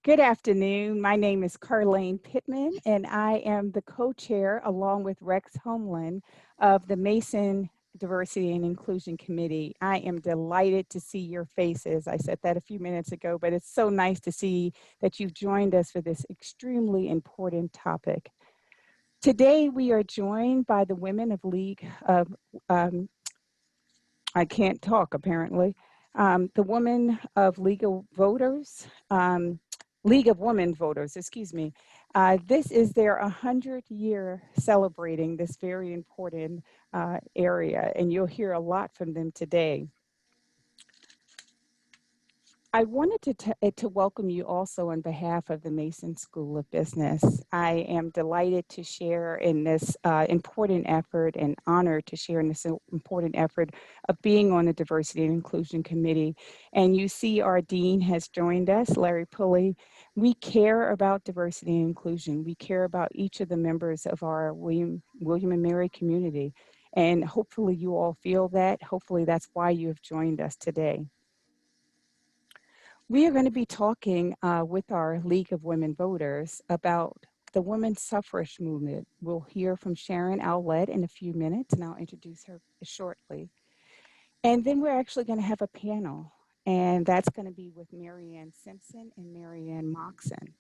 Good afternoon. My name is Carlene Pittman, and I am the co-chair, along with Rex Homeland, of the Mason Diversity and Inclusion Committee. I am delighted to see your faces. I said that a few minutes ago, but it's so nice to see that you've joined us for this extremely important topic. Today, we are joined by the women of League of, I can't talk apparently, the women of League of Voters, League of Women Voters, excuse me. This is their 100-year celebrating this very important area, and you'll hear a lot from them today. I wanted to welcome you also on behalf of the Mason School of Business. I am delighted to share in this important effort and honored to share in this important effort of being on the Diversity and Inclusion Committee. And you see our dean has joined us, Larry Pulley. We care about diversity and inclusion. We care about each of the members of our William and Mary community. And hopefully you all feel that. Hopefully that's why you have joined us today. We are going to be talking with our League of Women Voters about the women's suffrage movement. We'll hear from Sharon Owlett in a few minutes, and I'll introduce her shortly. And then we're actually going to have a panel, and that's going to be with Marianne Simpson and Marianne Moxon.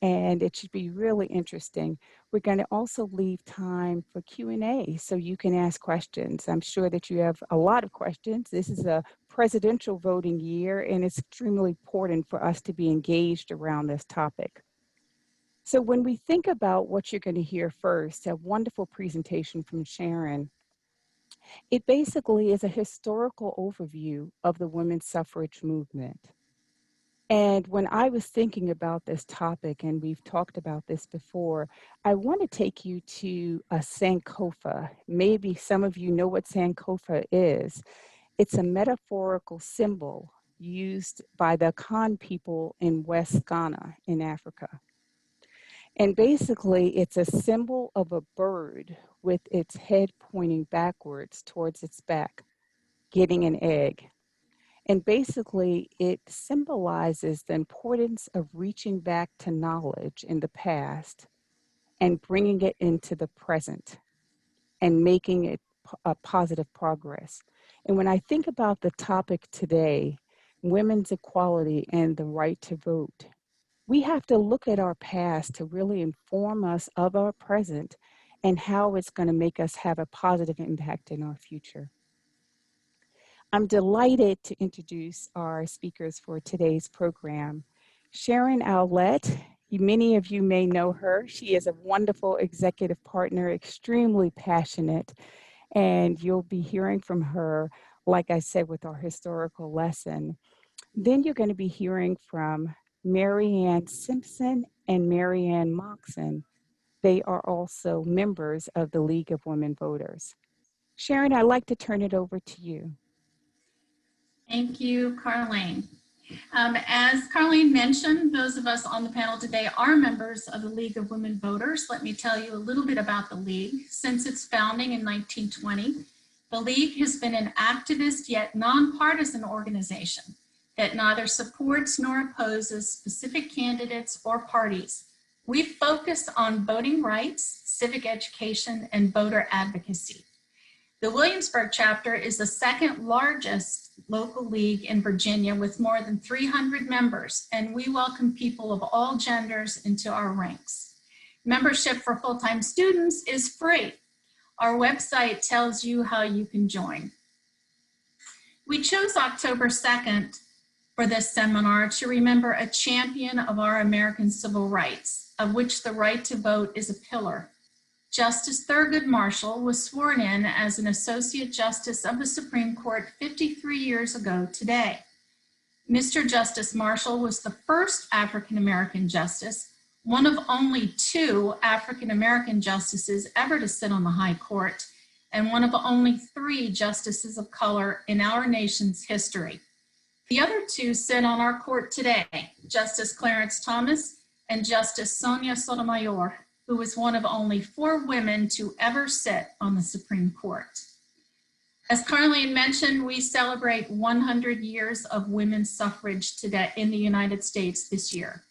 And it should be really interesting. We're going to also leave time for Q&A so you can ask questions. I'm sure that you have a lot of questions. This is a presidential voting year, and it's extremely important for us to be engaged around this topic. So when we think about what you're going to hear first, a wonderful presentation from Sharon, it basically is a historical overview of the women's suffrage movement. And when I was thinking about this topic, and we've talked about this before, I want to take you to a Sankofa. Maybe some of you know what Sankofa is. It's a metaphorical symbol used by the Akan people in West Ghana in Africa. And basically, it's a symbol of a bird with its head pointing backwards towards its back, getting an egg. And basically, it symbolizes the importance of reaching back to knowledge in the past and bringing it into the present and making it a positive progress. And when I think about the topic today, women's equality and the right to vote, we have to look at our past to really inform us of our present and how it's going to make us have a positive impact in our future. I'm delighted to introduce our speakers for today's program. Sharon Owlett, many of you may know her. She is a wonderful executive partner, extremely passionate, and you'll be hearing from her, like I said, with our historical lesson. Then you're going to be hearing from Marianne Simpson and Marianne Moxon. They are also members of the League of Women Voters. Sharon, I'd like to turn it over to you. Thank you, Carlene. As Carlene mentioned, those of us on the panel today are members of the League of Women Voters. Let me tell you a little bit about the League. Since its founding in 1920, the League has been an activist yet nonpartisan organization that neither supports nor opposes specific candidates or parties. We focus on voting rights, civic education, and voter advocacy. The Williamsburg chapter is the second largest local league in Virginia with more than 300 members, and we welcome people of all genders into our ranks. Membership for full-time students is free. Our website tells you how you can join. We chose October 2nd for this seminar to remember a champion of our American civil rights, of which the right to vote is a pillar. Justice Thurgood Marshall was sworn in as an Associate Justice of the Supreme Court 53 years ago today. Mr. Justice Marshall was the first African-American justice, one of only 2 African-American justices ever to sit on the High Court, and one of only 3 justices of color in our nation's history. The other 2 sit on our court today, Justice Clarence Thomas and Justice Sonia Sotomayor, who was one of only 4 women to ever sit on the Supreme Court. As Carlene mentioned, we celebrate 100 years of women's suffrage today in the United States this year.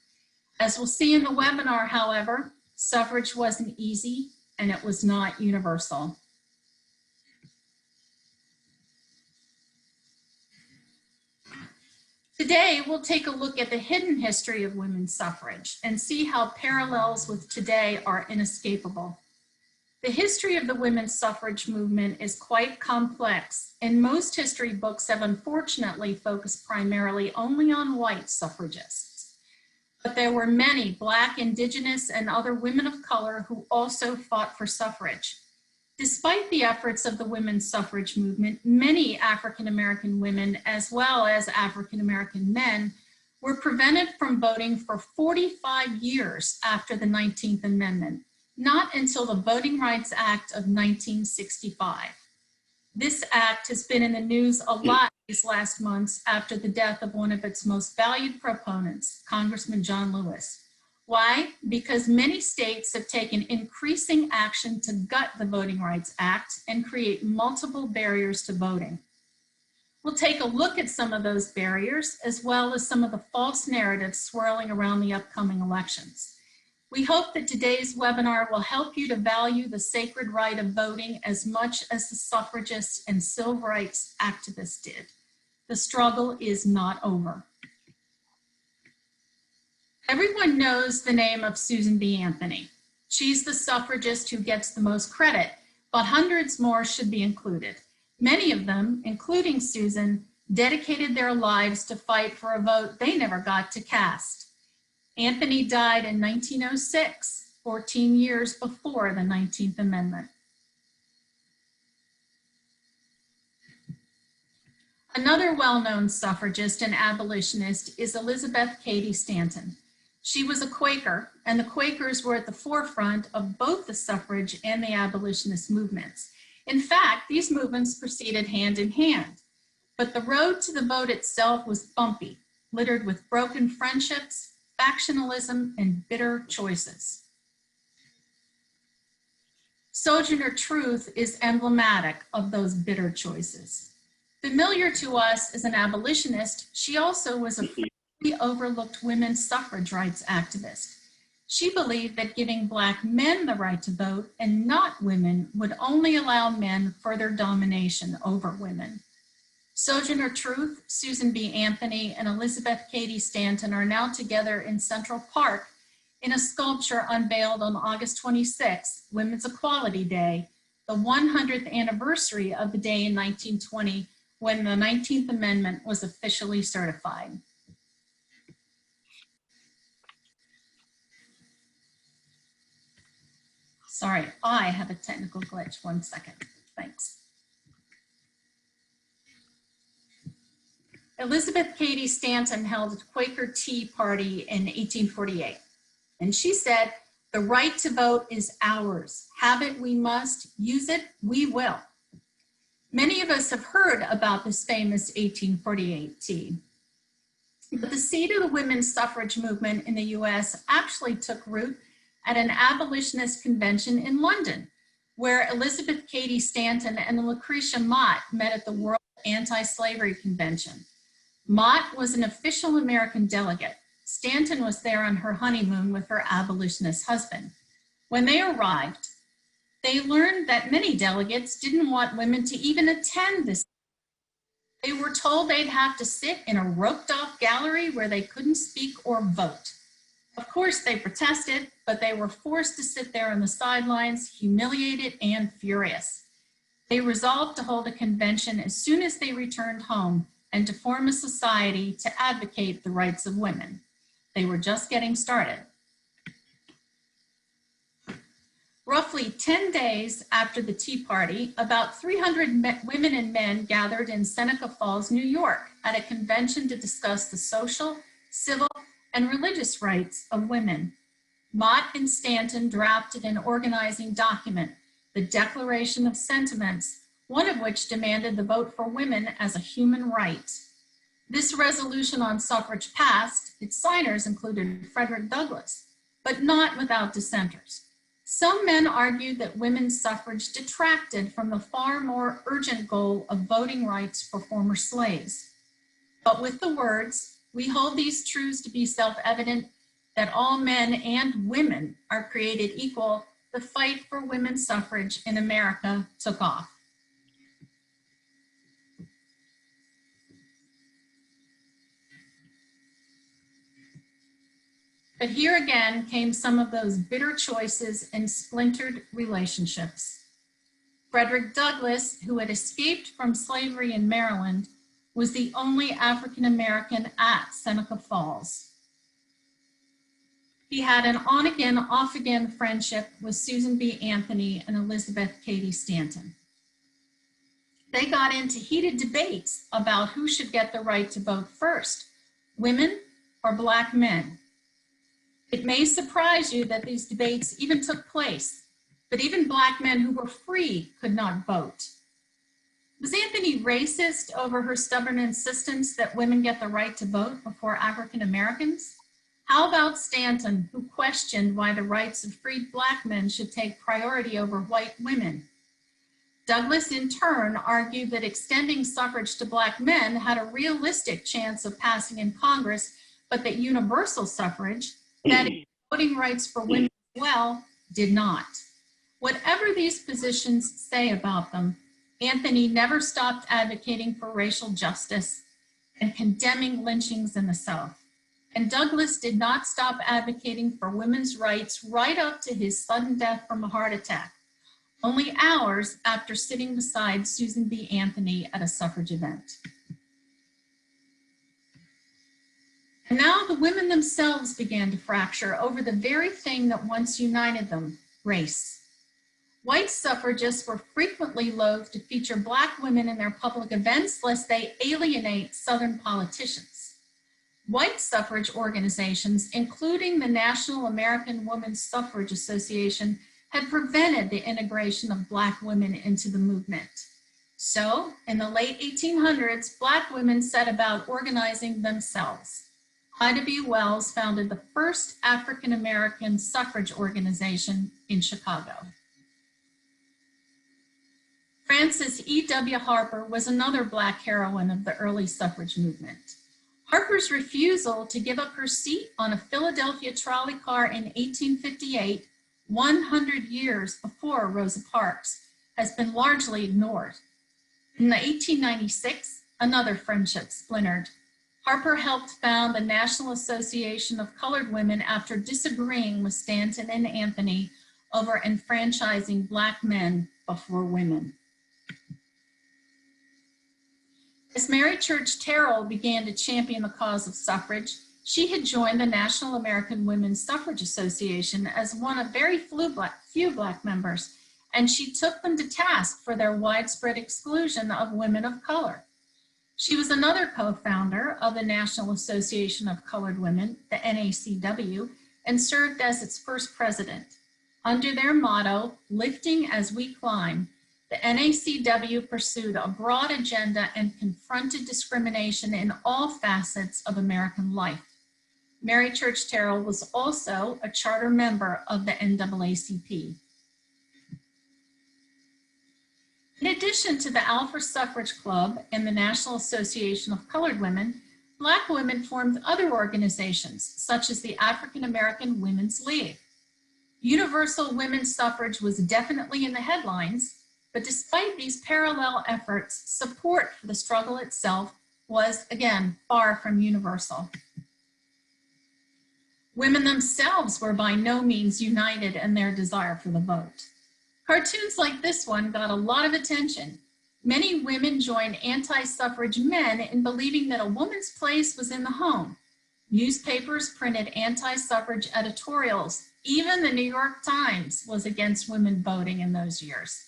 As we'll see in the webinar, however, suffrage wasn't easy and it was not universal. Today, we'll take a look at the hidden history of women's suffrage and see how parallels with today are inescapable. The history of the women's suffrage movement is quite complex, and most history books have unfortunately focused primarily only on white suffragists. But there were many Black, Indigenous, and other women of color who also fought for suffrage. Despite the efforts of the women's suffrage movement, many African-American women, as well as African-American men, were prevented from voting for 45 years after the 19th Amendment, not until the Voting Rights Act of 1965. This act has been in the news a lot these last months after the death of one of its most valued proponents, Congressman John Lewis. Why? Because many states have taken increasing action to gut the Voting Rights Act and create multiple barriers to voting. We'll take a look at some of those barriers, as well as some of the false narratives swirling around the upcoming elections. We hope that today's webinar will help you to value the sacred right of voting as much as the suffragists and civil rights activists did. The struggle is not over. Everyone knows the name of Susan B. Anthony. She's the suffragist who gets the most credit, but hundreds more should be included. Many of them, including Susan, dedicated their lives to fight for a vote they never got to cast. Anthony died in 1906, 14 years before the 19th Amendment. Another well-known suffragist and abolitionist is Elizabeth Cady Stanton. She was a Quaker, and the Quakers were at the forefront of both the suffrage and the abolitionist movements. In fact, these movements proceeded hand in hand. But the road to the vote itself was bumpy, littered with broken friendships, factionalism, and bitter choices. Sojourner Truth is emblematic of those bitter choices. Familiar to us as an abolitionist, she also was a overlooked women's suffrage rights activist. She believed that giving Black men the right to vote and not women would only allow men further domination over women. Sojourner Truth, Susan B. Anthony, and Elizabeth Cady Stanton are now together in Central Park in a sculpture unveiled on August 26, Women's Equality Day, the 100th anniversary of the day in 1920 when the 19th Amendment was officially certified. Sorry, I have a technical glitch. 1 second. Thanks. Elizabeth Cady Stanton held a Quaker Tea Party in 1848, and she said, "The right to vote is ours. Have it we must, use it we will." Many of us have heard about this famous 1848 tea. But the seed of the women's suffrage movement in the US actually took root at an abolitionist convention in London, where Elizabeth Cady Stanton and Lucretia Mott met at the World Anti-Slavery Convention. Mott was an official American delegate. Stanton was there on her honeymoon with her abolitionist husband. When they arrived, they learned that many delegates didn't want women to even attend this. They were told they'd have to sit in a roped-off gallery where they couldn't speak or vote. Of course, they protested, but they were forced to sit there on the sidelines, humiliated and furious. They resolved to hold a convention as soon as they returned home and to form a society to advocate the rights of women. They were just getting started. Roughly 10 days after the Tea Party, about 300 women and men gathered in Seneca Falls, New York, at a convention to discuss the social, civil, and religious rights of women. Mott and Stanton drafted an organizing document, the Declaration of Sentiments, one of which demanded the vote for women as a human right. This resolution on suffrage passed. Its signers included Frederick Douglass, but not without dissenters. Some men argued that women's suffrage detracted from the far more urgent goal of voting rights for former slaves. But with the words, "We hold these truths to be self-evident," that all men and women are created equal, the fight for women's suffrage in America took off. But here again came some of those bitter choices and splintered relationships. Frederick Douglass, who had escaped from slavery in Maryland, was the only African American at Seneca Falls. He had an on-again, off-again friendship with Susan B. Anthony and Elizabeth Cady Stanton. They got into heated debates about who should get the right to vote first, women or Black men. It may surprise you that these debates even took place, but even Black men who were free could not vote. Was Anthony racist over her stubborn insistence that women get the right to vote before African Americans? How about Stanton, who questioned why the rights of freed Black men should take priority over white women? Douglass, in turn, argued that extending suffrage to Black men had a realistic chance of passing in Congress, but that universal suffrage, that is, voting rights for women as well, did not. Whatever these positions say about them, Anthony never stopped advocating for racial justice and condemning lynchings in the South. And Douglass did not stop advocating for women's rights right up to his sudden death from a heart attack, only hours after sitting beside Susan B. Anthony at a suffrage event. And now the women themselves began to fracture over the very thing that once united them, race. White suffragists were frequently loath to feature Black women in their public events lest they alienate Southern politicians. White suffrage organizations, including the National American Women's Suffrage Association, had prevented the integration of Black women into the movement. So, in the late 1800s, Black women set about organizing themselves. Ida B. Wells founded the first African American suffrage organization in Chicago. Frances E.W. Harper was another Black heroine of the early suffrage movement. Harper's refusal to give up her seat on a Philadelphia trolley car in 1858, 100 years before Rosa Parks, has been largely ignored. In 1896, another friendship splintered. Harper helped found the National Association of Colored Women after disagreeing with Stanton and Anthony over enfranchising Black men before women. As Mary Church Terrill began to champion the cause of suffrage, she had joined the National American Women's Suffrage Association as one of very few Black members, and she took them to task for their widespread exclusion of women of color. She was another co-founder of the National Association of Colored Women, the NACW, and served as its first president. Under their motto, "Lifting as we climb," the NACW pursued a broad agenda and confronted discrimination in all facets of American life. Mary Church Terrill was also a charter member of the NAACP. In addition to the Alpha Suffrage Club and the National Association of Colored Women, Black women formed other organizations, such as the African American Women's League. Universal women's suffrage was definitely in the headlines, but despite these parallel efforts, support for the struggle itself was, again, far from universal. Women themselves were by no means united in their desire for the vote. Cartoons like this one got a lot of attention. Many women joined anti-suffrage men in believing that a woman's place was in the home. Newspapers printed anti-suffrage editorials. Even the New York Times was against women voting in those years.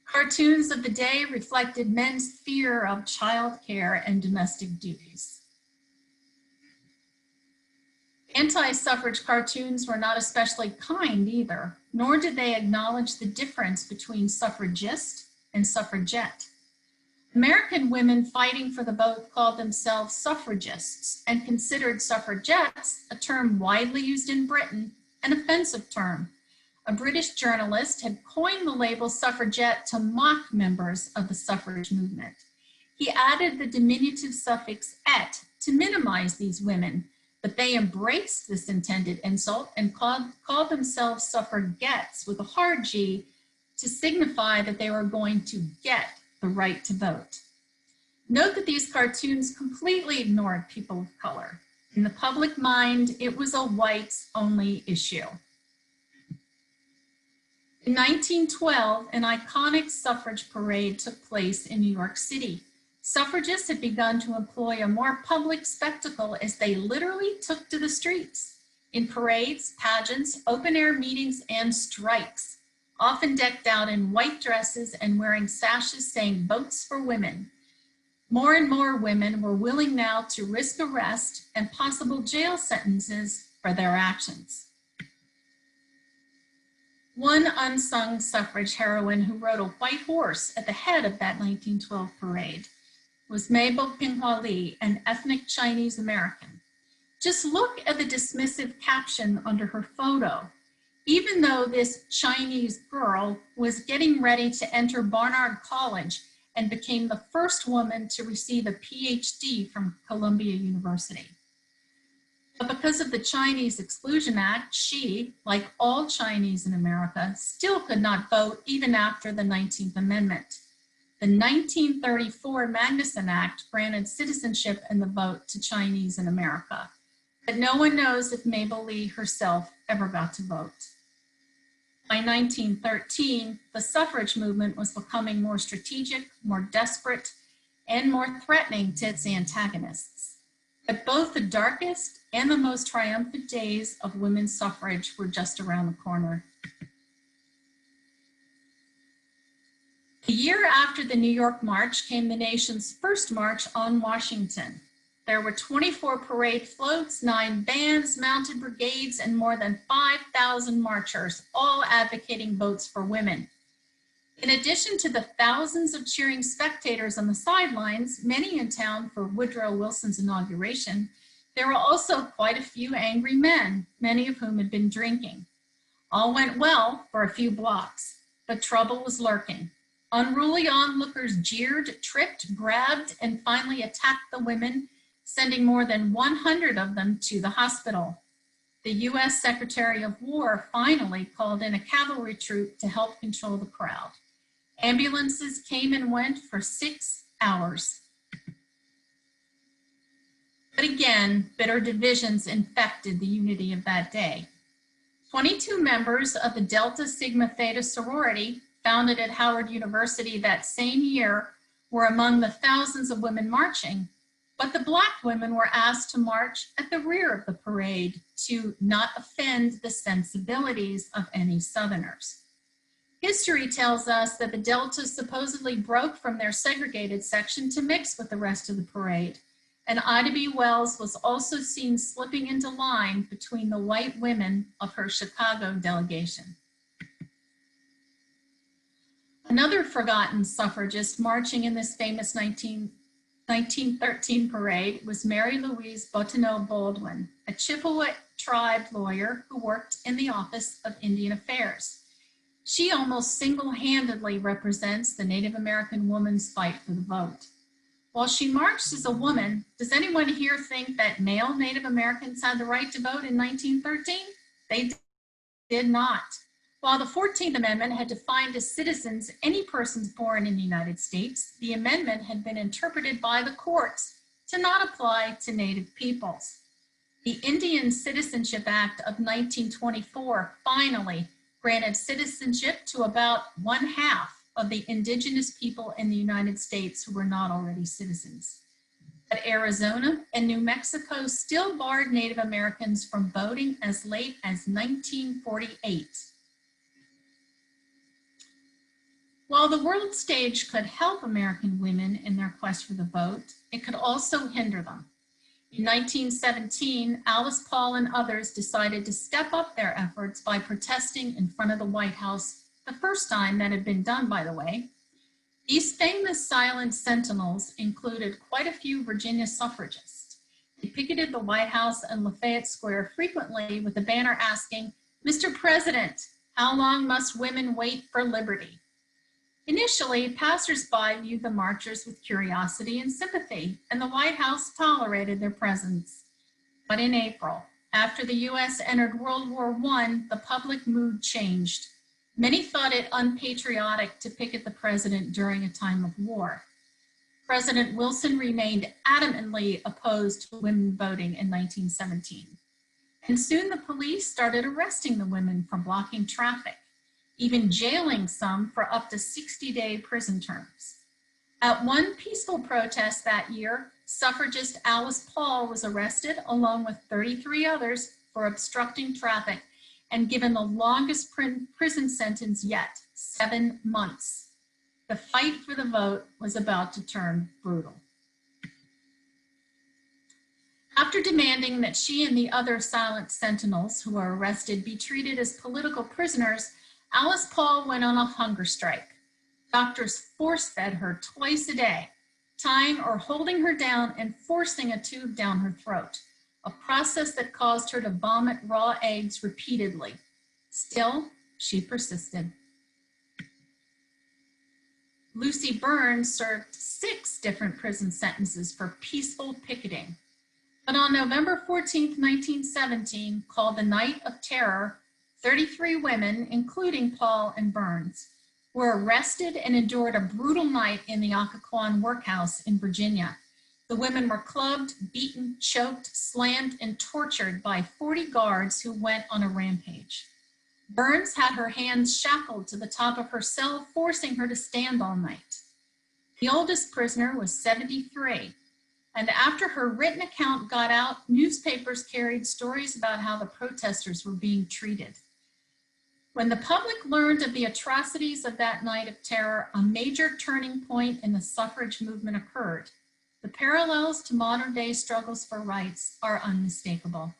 Cartoons of the day reflected men's fear of childcare and domestic duties. Anti-suffrage cartoons were not especially kind either, nor did they acknowledge the difference between suffragist and suffragette. American women fighting for the vote called themselves suffragists and considered suffragettes, a term widely used in Britain, an offensive term. A British journalist had coined the label suffragette to mock members of the suffrage movement. He added the diminutive suffix "-et" to minimize these women, but they embraced this intended insult and called themselves suffragettes with a hard G to signify that they were going to get the right to vote. Note that these cartoons completely ignored people of color. In the public mind, it was a whites-only issue. In 1912, an iconic suffrage parade took place in New York City. Suffragists had begun to employ a more public spectacle as they literally took to the streets in parades, pageants, open-air meetings, and strikes, often decked out in white dresses and wearing sashes saying "Votes for Women." More and more women were willing now to risk arrest and possible jail sentences for their actions. One unsung suffrage heroine who rode a white horse at the head of that 1912 parade was Mabel Pinghua Lee, an ethnic Chinese American. Just look at the dismissive caption under her photo. Even though this Chinese girl was getting ready to enter Barnard College and became the first woman to receive a PhD from Columbia University. But because of the Chinese Exclusion Act, she, like all Chinese in America, still could not vote even after the 19th Amendment. The 1934 Magnuson Act granted citizenship and the vote to Chinese in America, but no one knows if Mabel Lee herself ever got to vote. By 1913, the suffrage movement was becoming more strategic, more desperate, and more threatening to its antagonists. But both the darkest and the most triumphant days of women's suffrage were just around the corner. A year after the New York March came the nation's first march on Washington. There were 24 parade floats, 9 bands, mounted brigades, and more than 5,000 marchers, all advocating votes for women. In addition to the thousands of cheering spectators on the sidelines, many in town for Woodrow Wilson's inauguration, there were also quite a few angry men, many of whom had been drinking. All went well for a few blocks, but trouble was lurking. Unruly onlookers jeered, tripped, grabbed, and finally attacked the women, sending more than 100 of them to the hospital. The U.S. Secretary of War finally called in a cavalry troop to help control the crowd. Ambulances came and went for 6 hours. But again, bitter divisions infected the unity of that day. 22 members of the Delta Sigma Theta sorority, founded at Howard University that same year, were among the thousands of women marching. But the Black women were asked to march at the rear of the parade to not offend the sensibilities of any Southerners. History tells us that the Deltas supposedly broke from their segregated section to mix with the rest of the parade, and Ida B. Wells was also seen slipping into line between the white women of her Chicago delegation. Another forgotten suffragist marching in this famous 1913 parade was Mary Louise Bottineau Baldwin, a Chippewa tribe lawyer who worked in the Office of Indian Affairs. She almost single-handedly represents the Native American woman's fight for the vote. While she marched as a woman, does anyone here think that male Native Americans had the right to vote in 1913? They did not. While the 14th Amendment had defined as citizens any persons born in the United States, the amendment had been interpreted by the courts to not apply to Native peoples. The Indian Citizenship Act of 1924 finally granted citizenship to about 1/2 of the indigenous people in the United States who were not already citizens. But Arizona and New Mexico still barred Native Americans from voting as late as 1948. While the world stage could help American women in their quest for the vote, it could also hinder them. In 1917, Alice Paul and others decided to step up their efforts by protesting in front of the White House, the first time that had been done, by the way. These famous silent Sentinels included quite a few Virginia suffragists. They picketed the White House and Lafayette Square frequently with a banner asking, "Mr. President, how long must women wait for liberty?" Initially, passers-by viewed the marchers with curiosity and sympathy, and the White House tolerated their presence. But in April, after the U.S. entered World War I, the public mood changed. Many thought it unpatriotic to picket the president during a time of war. President Wilson remained adamantly opposed to women voting in 1917. And soon the police started arresting the women for blocking traffic, even jailing some for up to 60-day prison terms. At one peaceful protest that year, suffragist Alice Paul was arrested along with 33 others for obstructing traffic and given the longest prison sentence yet, 7 months. The fight for the vote was about to turn brutal. After demanding that she and the other silent Sentinels who were arrested be treated as political prisoners, Alice Paul went on a hunger strike. Doctors force-fed her twice a day, tying or holding her down and forcing a tube down her throat, a process that caused her to vomit raw eggs repeatedly. Still, she persisted. Lucy Burns served 6 different prison sentences for peaceful picketing. But on November 14, 1917, called the Night of Terror, 33 women, including Paul and Burns, were arrested and endured a brutal night in the Occoquan workhouse in Virginia. The women were clubbed, beaten, choked, slammed, and tortured by 40 guards who went on a rampage. Burns had her hands shackled to the top of her cell, forcing her to stand all night. The oldest prisoner was 73, and after her written account got out, newspapers carried stories about how the protesters were being treated. When the public learned of the atrocities of that night of terror, a major turning point in the suffrage movement occurred. The parallels to modern-day struggles for rights are unmistakable.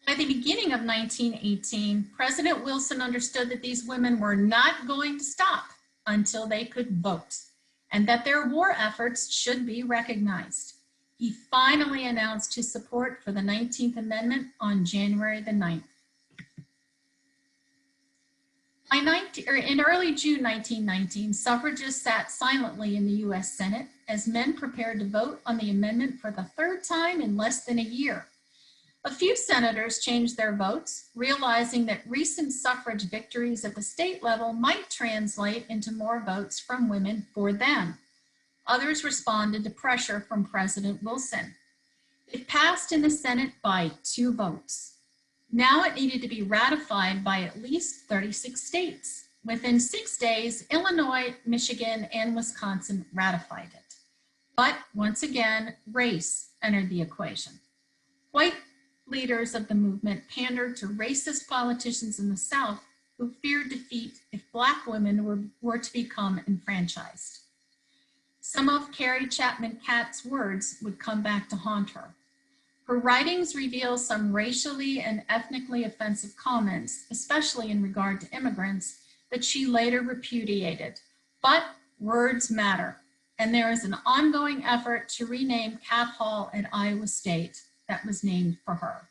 By the beginning of 1918, President Wilson understood that these women were not going to stop until they could vote, and that their war efforts should be recognized. He finally announced his support for the 19th Amendment on January the 9th. In early June 1919, suffragists sat silently in the U.S. Senate as men prepared to vote on the amendment for the 3rd time in less than a year. A few senators changed their votes, realizing that recent suffrage victories at the state level might translate into more votes from women for them. Others responded to pressure from President Wilson. It passed in the Senate by 2 votes. Now it needed to be ratified by at least 36 states. Within 6 days, Illinois, Michigan, and Wisconsin ratified it. But once again, race entered the equation. White leaders of the movement pandered to racist politicians in the South who feared defeat if Black women were to become enfranchised. Some of Carrie Chapman Catt's words would come back to haunt her. Her writings reveal some racially and ethnically offensive comments, especially in regard to immigrants, that she later repudiated. But words matter, and there is an ongoing effort to rename Catt Hall at Iowa State that was named for her.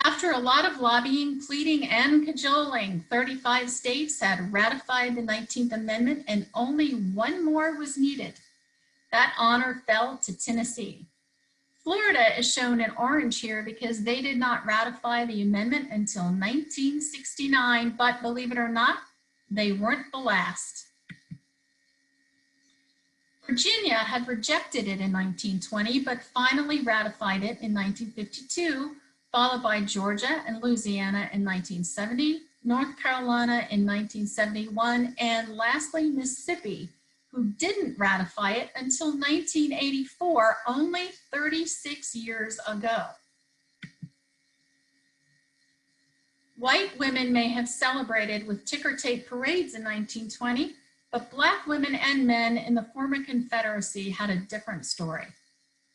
After a lot of lobbying, pleading, and cajoling, 35 states had ratified the 19th Amendment, and only 1 more was needed. That honor fell to Tennessee. Florida is shown in orange here because they did not ratify the amendment until 1969, but believe it or not, they weren't the last. Virginia had rejected it in 1920, but finally ratified it in 1952, followed by Georgia and Louisiana in 1970, North Carolina in 1971, and lastly, Mississippi, who didn't ratify it until 1984, only 36 years ago. White women may have celebrated with ticker tape parades in 1920, but Black women and men in the former Confederacy had a different story.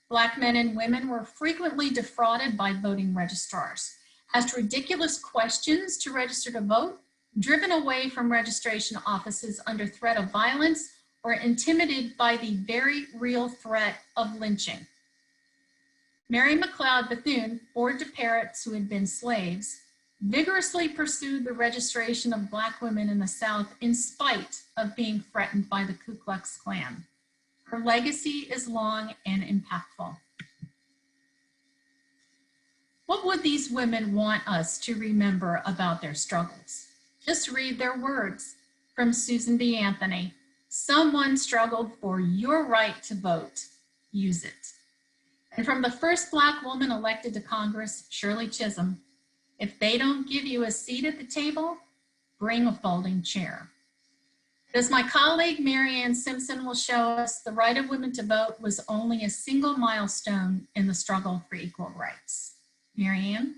Black men and women were frequently defrauded by voting registrars, asked ridiculous questions to register to vote, driven away from registration offices under threat of violence, or intimidated by the very real threat of lynching. Mary McLeod Bethune, board to parents who had been slaves, vigorously pursued the registration of Black women in the South in spite of being threatened by the Ku Klux Klan. Her legacy is long and impactful. What would these women want us to remember about their struggles? Just read their words from Susan B. Anthony. Someone struggled for your right to vote. Use it. And from the first Black woman elected to Congress, Shirley Chisholm, if they don't give you a seat at the table, bring a folding chair. As my colleague Marianne Simpson will show us, the right of women to vote was only a single milestone in the struggle for equal rights. Marianne?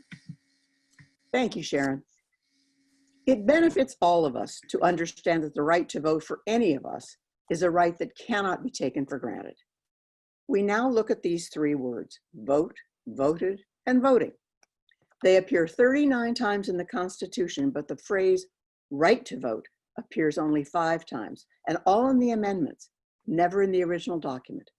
Thank you, Sharon. It benefits all of us to understand that the right to vote for any of us is a right that cannot be taken for granted. We now look at these three words: vote, voted, and voting. They appear 39 times in the Constitution, but the phrase right to vote appears only 5 times, and all in the amendments, never in the original document.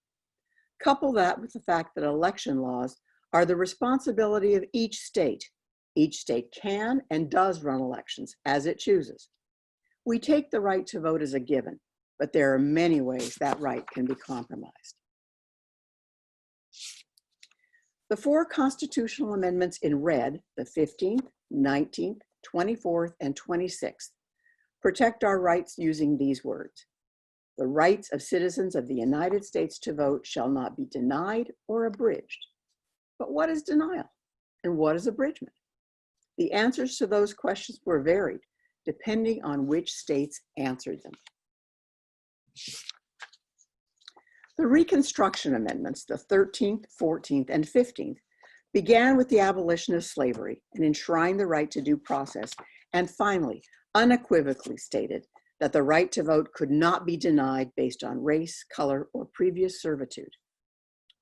Couple that with the fact that election laws are the responsibility of each state. Each state can and does run elections as it chooses. We take the right to vote as a given, but there are many ways that right can be compromised. The 4 constitutional amendments in red, the 15th, 19th, 24th, and 26th, protect our rights using these words. The rights of citizens of the United States to vote shall not be denied or abridged. But what is denial and what is abridgment? The answers to those questions were varied depending on which states answered them. The Reconstruction Amendments, the 13th, 14th, and 15th, began with the abolition of slavery and enshrined the right to due process, and finally, unequivocally stated that the right to vote could not be denied based on race, color, or previous servitude.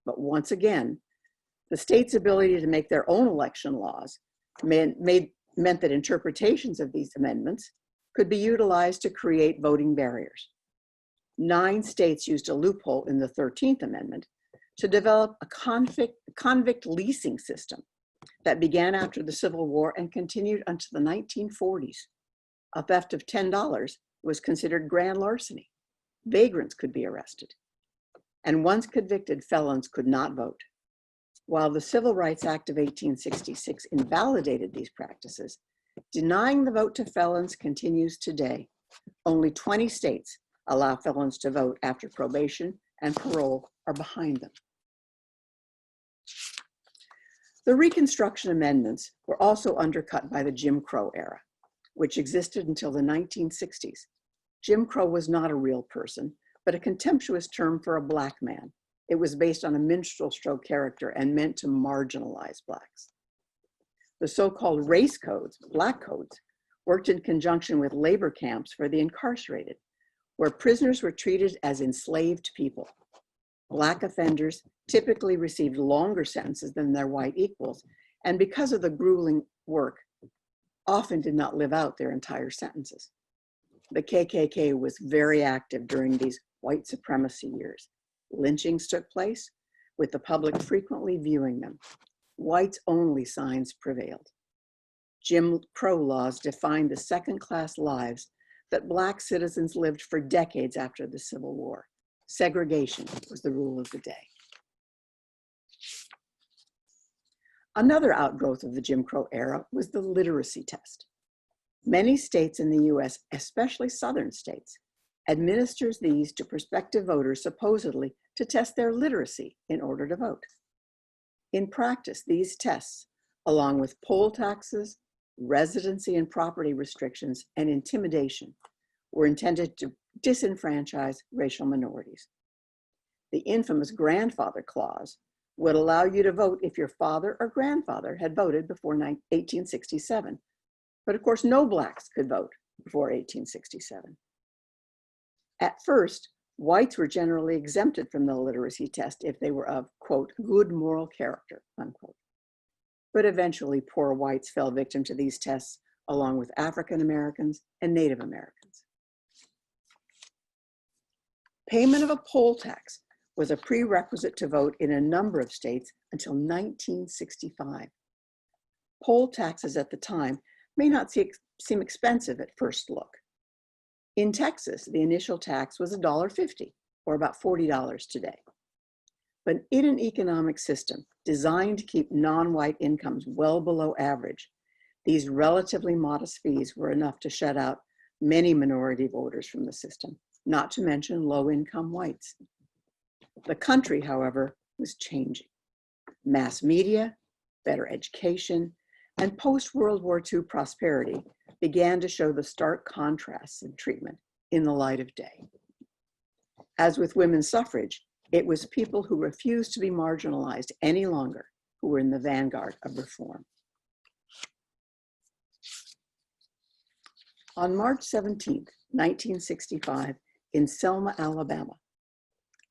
But once again, the state's ability to make their own election laws meant that interpretations of these amendments could be utilized to create voting barriers. 9 states used a loophole in the 13th Amendment to develop a convict leasing system that began after the Civil War and continued until the 1940s. A theft of $10 was considered grand larceny. Vagrants could be arrested. And once convicted, felons could not vote. While the Civil Rights Act of 1866 invalidated these practices, denying the vote to felons continues today. Only 20 states allow felons to vote after probation and parole are behind them. The Reconstruction Amendments were also undercut by the Jim Crow era, which existed until the 1960s. Jim Crow was not a real person, but a contemptuous term for a Black man. It was based on a minstrel show character and meant to marginalize Blacks. The so-called race codes, Black codes, worked in conjunction with labor camps for the incarcerated, where prisoners were treated as enslaved people. Black offenders typically received longer sentences than their white equals, and because of the grueling work, often did not live out their entire sentences. The KKK was very active during these white supremacy years. Lynchings took place, with the public frequently viewing them. Whites-only signs prevailed. Jim Crow laws defined the second-class lives that Black citizens lived for decades after the Civil War. Segregation was the rule of the day. Another outgrowth of the Jim Crow era was the literacy test. Many states in the US, especially southern states, administers these to prospective voters supposedly to test their literacy in order to vote. In practice, these tests, along with poll taxes, residency and property restrictions, and intimidation, were intended to disenfranchise racial minorities. The infamous grandfather clause would allow you to vote if your father or grandfather had voted before 1867. But of course, no Blacks could vote before 1867. At first, whites were generally exempted from the literacy test if they were of, quote, good moral character, unquote. But eventually, poor whites fell victim to these tests along with African Americans and Native Americans. Payment of a poll tax was a prerequisite to vote in a number of states until 1965. Poll taxes at the time may not seem expensive at first look. In Texas, the initial tax was $1.50, or about $40 today. But in an economic system designed to keep non-white incomes well below average, these relatively modest fees were enough to shut out many minority voters from the system, not to mention low-income whites. The country, however, was changing. Mass media, better education, and post-World War II prosperity began to show the stark contrasts in treatment in the light of day. As with women's suffrage, it was people who refused to be marginalized any longer who were in the vanguard of reform. On March 17, 1965, in Selma, Alabama,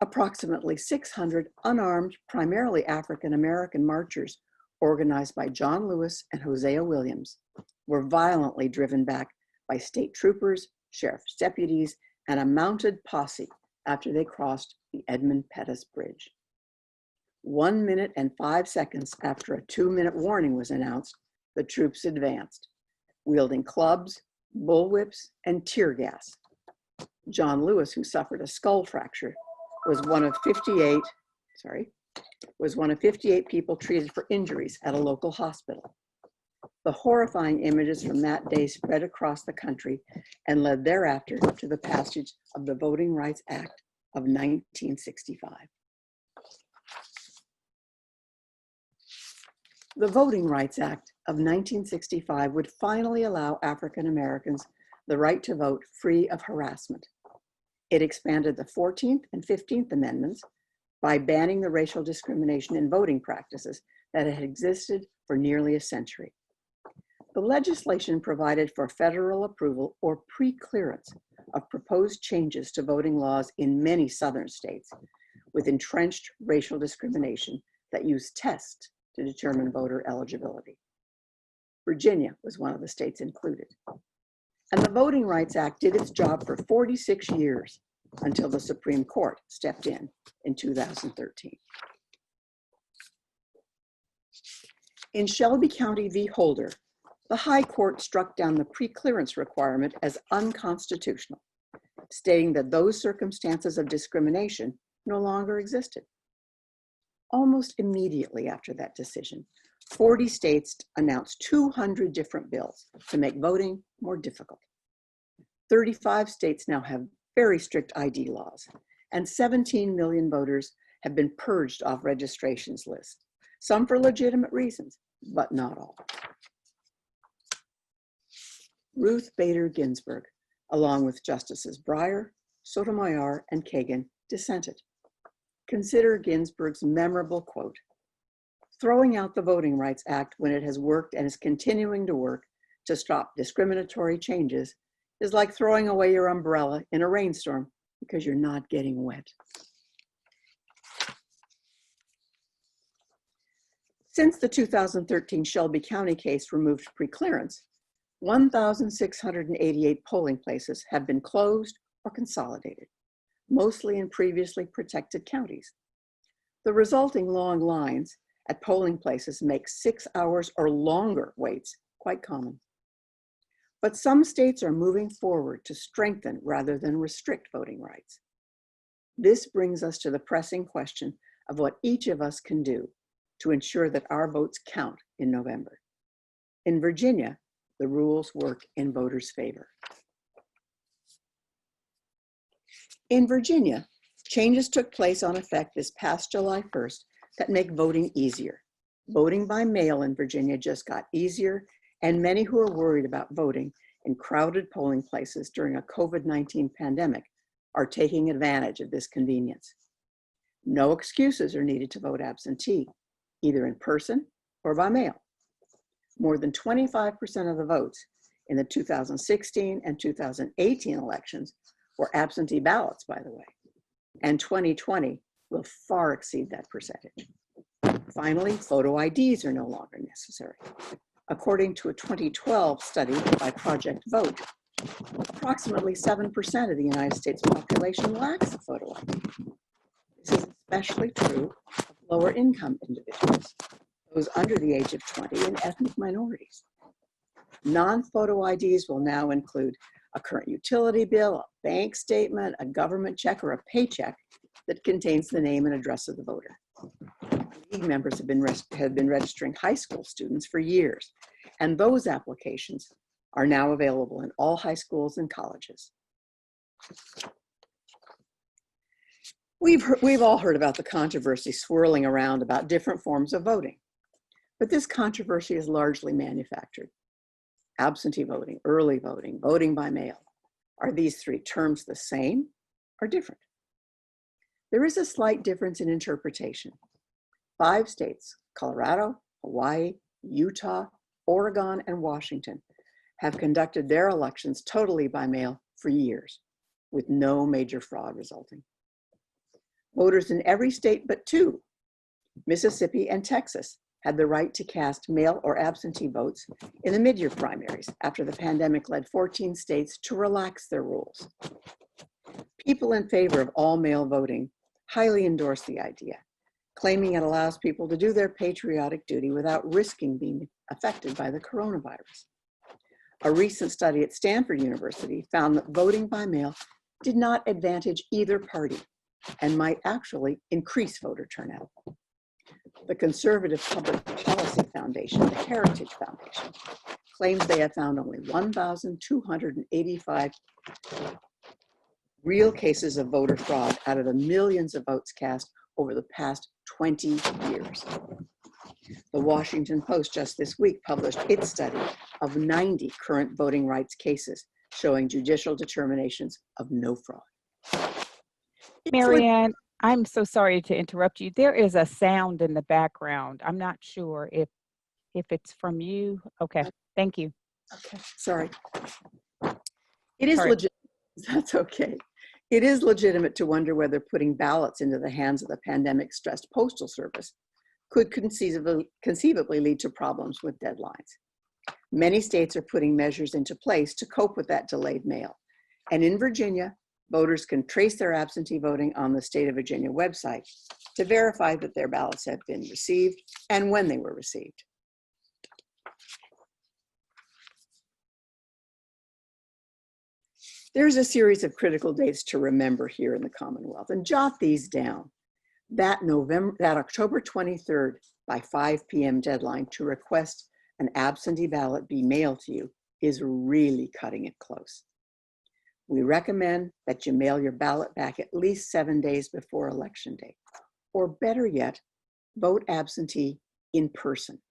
approximately 600 unarmed, primarily African-American marchers organized by John Lewis and Hosea Williams were violently driven back by state troopers, sheriff's deputies, and a mounted posse after they crossed the Edmund Pettus Bridge. 1 minute and 5 seconds after a 2-minute warning was announced, the troops advanced, wielding clubs, bullwhips, and tear gas. John Lewis, who suffered a skull fracture, was one of 58 people treated for injuries at a local hospital. The horrifying images from that day spread across the country and led thereafter to the passage of the Voting Rights Act of 1965. The Voting Rights Act of 1965 would finally allow African Americans the right to vote free of harassment. It expanded the 14th and 15th Amendments by banning the racial discrimination in voting practices that had existed for nearly a century. The legislation provided for federal approval or pre-clearance of proposed changes to voting laws in many southern states with entrenched racial discrimination that used tests to determine voter eligibility. Virginia was one of the states included. And the Voting Rights Act did its job for 46 years until the Supreme Court stepped in 2013. In Shelby County v. Holder, the High Court struck down the pre-clearance requirement as unconstitutional, stating that those circumstances of discrimination no longer existed. Almost immediately after that decision, 40 states announced 200 different bills to make voting more difficult. 35 states now have very strict ID laws, and 17 million voters have been purged off registrations lists, some for legitimate reasons, but not all. Ruth Bader Ginsburg, along with Justices Breyer, Sotomayor, and Kagan, dissented. Consider Ginsburg's memorable quote, "Throwing out the Voting Rights Act when it has worked and is continuing to work to stop discriminatory changes is like throwing away your umbrella in a rainstorm because you're not getting wet." Since the 2013 Shelby County case removed preclearance, 1,688 polling places have been closed or consolidated, mostly in previously protected counties. The resulting long lines at polling places make 6 hours or longer waits quite common. But some states are moving forward to strengthen rather than restrict voting rights. This brings us to the pressing question of what each of us can do to ensure that our votes count in November. In Virginia, the rules work in voters' favor. In Virginia, changes took place on effect this past July 1st that make voting easier. Voting by mail in Virginia just got easier, and many who are worried about voting in crowded polling places during a COVID-19 pandemic are taking advantage of this convenience. No excuses are needed to vote absentee, either in person or by mail. More than 25% of the votes in the 2016 and 2018 elections were absentee ballots, by the way, and 2020 will far exceed that percentage. Finally, photo IDs are no longer necessary. According to a 2012 study by Project Vote, approximately 7% of the United States population lacks a photo ID. This is especially true of lower income individuals, those under the age of 20, and ethnic minorities. Non-photo IDs will now include a current utility bill, a bank statement, a government check, or a paycheck that contains the name and address of the voter. League members have been registering high school students for years, and those applications are now available in all high schools and colleges. We've all heard about the controversy swirling around about different forms of voting, but this controversy is largely manufactured. Absentee voting, early voting, voting by mail. Are these three terms the same or different? There is a slight difference in interpretation. 5 states, Colorado, Hawaii, Utah, Oregon, and Washington, have conducted their elections totally by mail for years, with no major fraud resulting. Voters in every state but 2, Mississippi and Texas, had the right to cast mail or absentee votes in the mid-year primaries after the pandemic led 14 states to relax their rules. People in favor of all mail voting highly endorse the idea, claiming it allows people to do their patriotic duty without risking being affected by the coronavirus. A recent study at Stanford University found that voting by mail did not advantage either party and might actually increase voter turnout. The Conservative Public Policy Foundation, the Heritage Foundation, claims they have found only 1,285 real cases of voter fraud out of the millions of votes cast over the past 20 years. The Washington Post just this week published its study of 90 current voting rights cases showing judicial determinations of no fraud. Marianne, I'm so sorry to interrupt you. There is a sound in the background. I'm not sure if it's from you. Okay, thank you. Okay, sorry. It is Sorry. legitimate. That's okay. It is legitimate to wonder whether putting ballots into the hands of the pandemic-stressed Postal Service could conceivably lead to problems with deadlines. Many states are putting measures into place to cope with that delayed mail. And in Virginia, voters can trace their absentee voting on the State of Virginia website to verify that their ballots have been received and when they were received. There's a series of critical dates to remember here in the Commonwealth, and jot these down. That October 23rd by 5 p.m. deadline to request an absentee ballot be mailed to you is really cutting it close. We recommend that you mail your ballot back at least 7 days before Election Day, or better yet, vote absentee in person.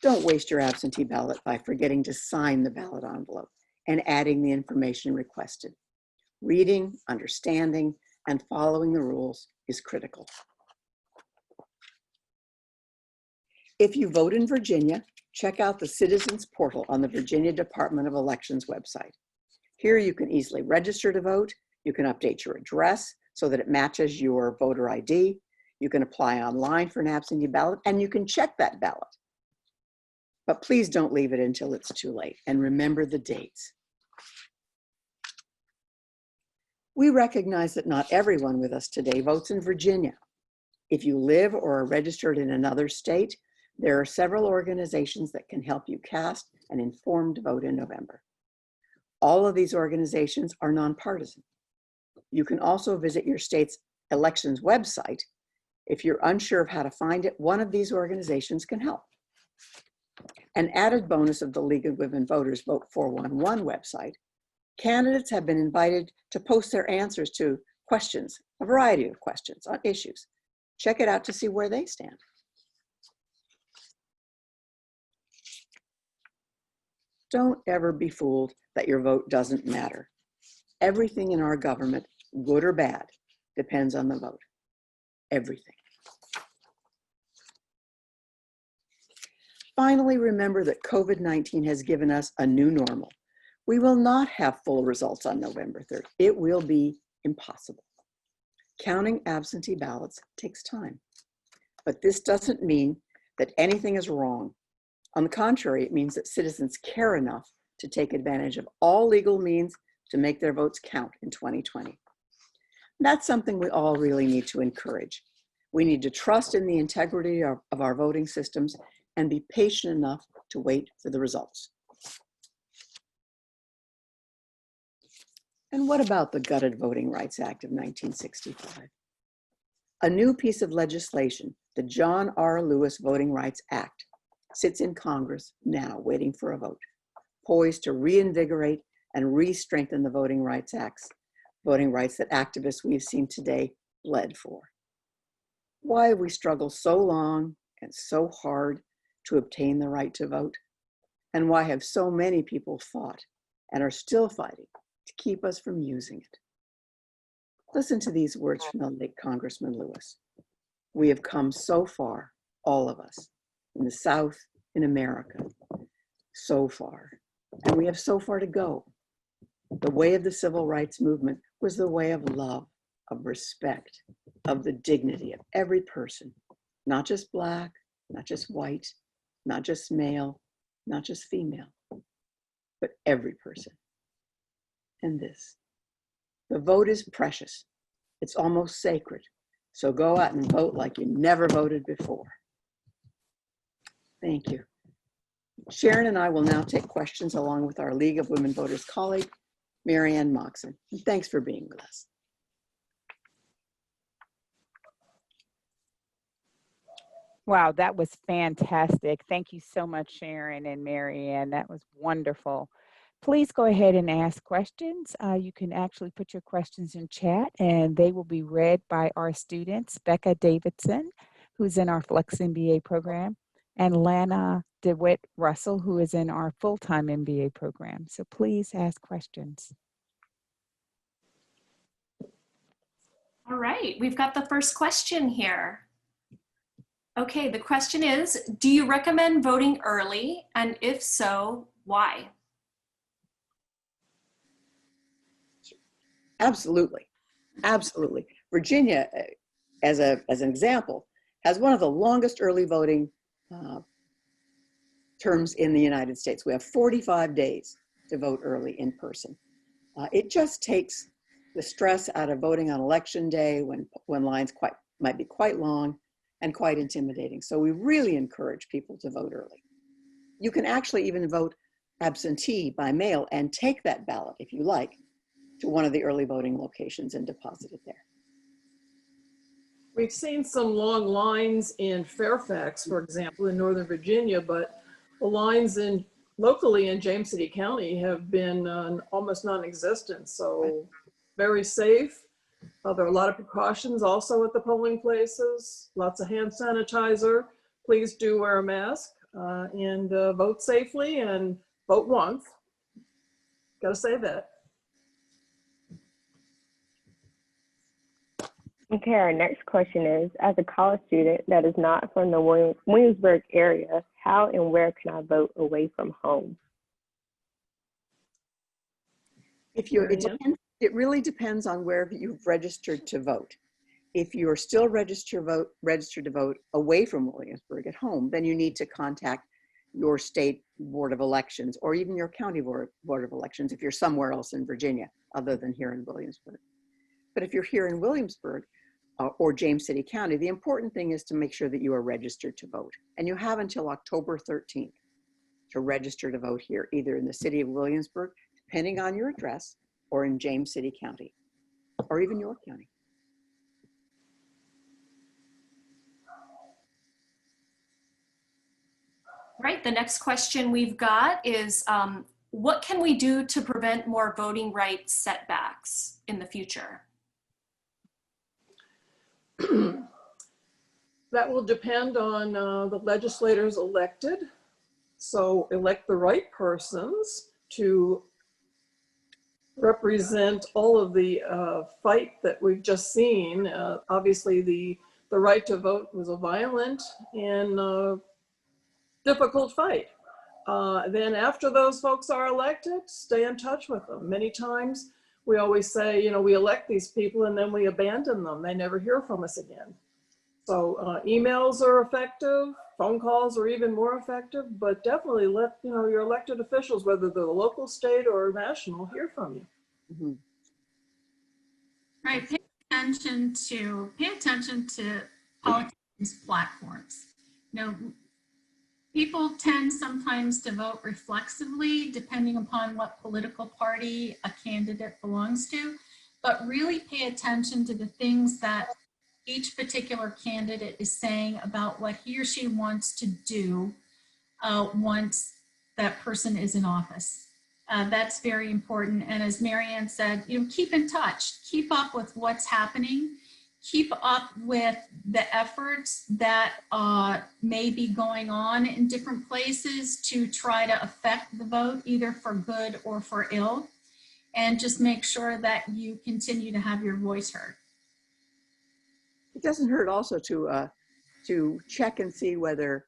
Don't waste your absentee ballot by forgetting to sign the ballot envelope and adding the information requested. Reading, understanding, and following the rules is critical. If you vote in Virginia, check out the Citizens Portal on the Virginia Department of Elections website. Here you can easily register to vote. You can update your address so that it matches your voter ID. You can apply online for an absentee ballot, and you can check that ballot. But please don't leave it until it's too late, and remember the dates. We recognize that not everyone with us today votes in Virginia. If you live or are registered in another state, there are several organizations that can help you cast an informed vote in November. All of these organizations are nonpartisan. You can also visit your state's elections website. If you're unsure of how to find it, one of these organizations can help. An added bonus of the League of Women Voters Vote 411 website, candidates have been invited to post their answers to questions, a variety of questions on issues. Check it out to see where they stand. Don't ever be fooled that your vote doesn't matter. Everything in our government, good or bad, depends on the vote. Everything. Finally, remember that COVID-19 has given us a new normal. We will not have full results on November 3rd. It will be impossible. Counting absentee ballots takes time. But this doesn't mean that anything is wrong. On the contrary, it means that citizens care enough to take advantage of all legal means to make their votes count in 2020. That's something we all really need to encourage. We need to trust in the integrity of our voting systems and be patient enough to wait for the results. And what about the gutted Voting Rights Act of 1965? A new piece of legislation, the John R. Lewis Voting Rights Act, sits in Congress now waiting for a vote, poised to reinvigorate and re-strengthen the voting rights that activists we've seen today bled for. Why have we struggled so long and so hard to obtain the right to vote? And why have so many people fought and are still fighting to keep us from using it? Listen to these words from the late Congressman Lewis. We have come so far, all of us, in the South, in America, so far, and we have so far to go. The way of the civil rights movement was the way of love, of respect, of the dignity of every person, not just Black, not just white, not just male, not just female, but every person. And this, the vote is precious. It's almost sacred. So go out and vote like you never voted before. Thank you. Sharon and I will now take questions along with our League of Women Voters colleague, Mary Ann Moxon. And thanks for being with us. Wow, that was fantastic. Thank you so much, Sharon and Mary Ann. That was wonderful. Please go ahead and ask questions. You can actually put your questions in chat and they will be read by our students, Becca Davidson, who's in our Flex MBA program, and Lana DeWitt Russell, who is in our full-time MBA program. So please ask questions. All right, we've got the first question here. Okay, the question is, do you recommend voting early? And if so, why? Absolutely, absolutely. Virginia, as an example, has one of the longest early voting terms in the United States. We have 45 days to vote early in person. It just takes the stress out of voting on election day when lines might be quite long and quite intimidating. So we really encourage people to vote early. You can actually even vote absentee by mail and take that ballot, if you like, to one of the early voting locations and deposit it there. We've seen some long lines in Fairfax, for example, in Northern Virginia, but the lines locally in James City County have been almost non-existent. So very safe. There are a lot of precautions also at the polling places, lots of hand sanitizer. Please do wear a mask and vote safely and vote once. Got to say that. Okay, our next question is, as a college student that is not from the Williamsburg area, how and where can I vote away from home? It really depends on where you've registered to vote. If you're still registered to vote away from Williamsburg at home, then you need to contact your state board of elections or even your county board of elections if you're somewhere else in Virginia other than here in Williamsburg. But if you're here in Williamsburg or James City County, the important thing is to make sure that you are registered to vote. And you have until October 13th to register to vote here, either in the city of Williamsburg, depending on your address, or in James City County, or even York County. Right, the next question we've got is, what can we do to prevent more voting rights setbacks in the future? That will depend on the legislators elected. So elect the right persons to represent all of the fight that we've just seen. Obviously, the right to vote was a violent and difficult fight. Then after those folks are elected, stay in touch with them. Many times we always say, you know, we elect these people and then we abandon them. They never hear from us again. So emails are effective, phone calls are even more effective, but definitely let your elected officials, whether they're the local, state, or national, hear from you. Mm-hmm. Right, pay attention to politicians' platforms. You know, people tend sometimes to vote reflexively depending upon what political party a candidate belongs to, but really pay attention to the things that each particular candidate is saying about what he or she wants to do once that person is in office. That's very important. And as Marianne said, you know, keep in touch, keep up with what's happening, keep up with the efforts that may be going on in different places to try to affect the vote, either for good or for ill, and just make sure that you continue to have your voice heard. It doesn't hurt also to check and see whether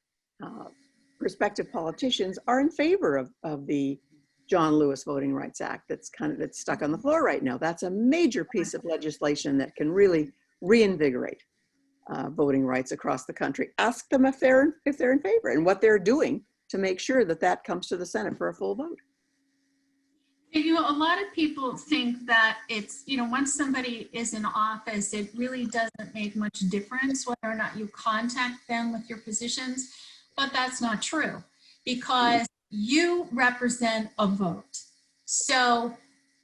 prospective politicians are in favor of the John Lewis Voting Rights Act that's stuck on the floor right now. That's a major piece of legislation that can really reinvigorate voting rights across the country. Ask them if they're in favor and what they're doing to make sure that that comes to the Senate for a full vote. You know, a lot of people think that it's, you know, once somebody is in office, it really doesn't make much difference whether or not you contact them with your positions, but that's not true because you represent a vote. So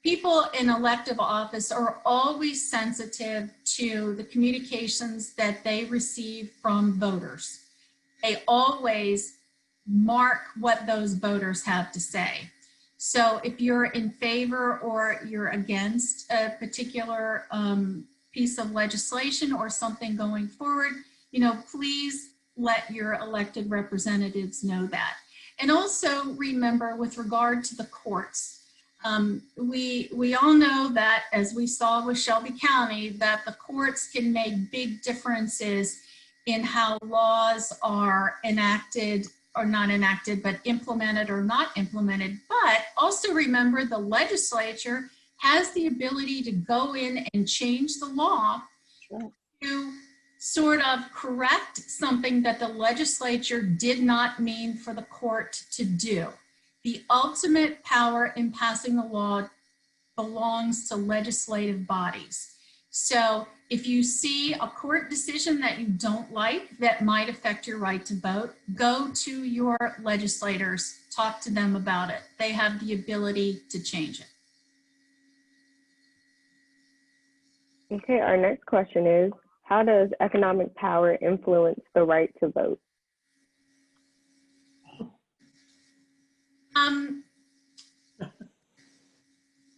people in elective office are always sensitive to the communications that they receive from voters. They always mark what those voters have to say. So if you're in favor or you're against a particular piece of legislation or something going forward, you know, please let your elected representatives know that. And also remember, with regard to the courts, we all know that, as we saw with Shelby County, that the courts can make big differences in how laws are enacted or not enacted, but implemented or not implemented. But also remember, the legislature has the ability to go in and change the law to sort of correct something that the legislature did not mean for the court to do. The ultimate power in passing the law belongs to legislative bodies. So if you see a court decision that you don't like that might affect your right to vote, go to your legislators, talk to them about it. They have the ability to change it. Okay, our next question is, how does economic power influence the right to vote?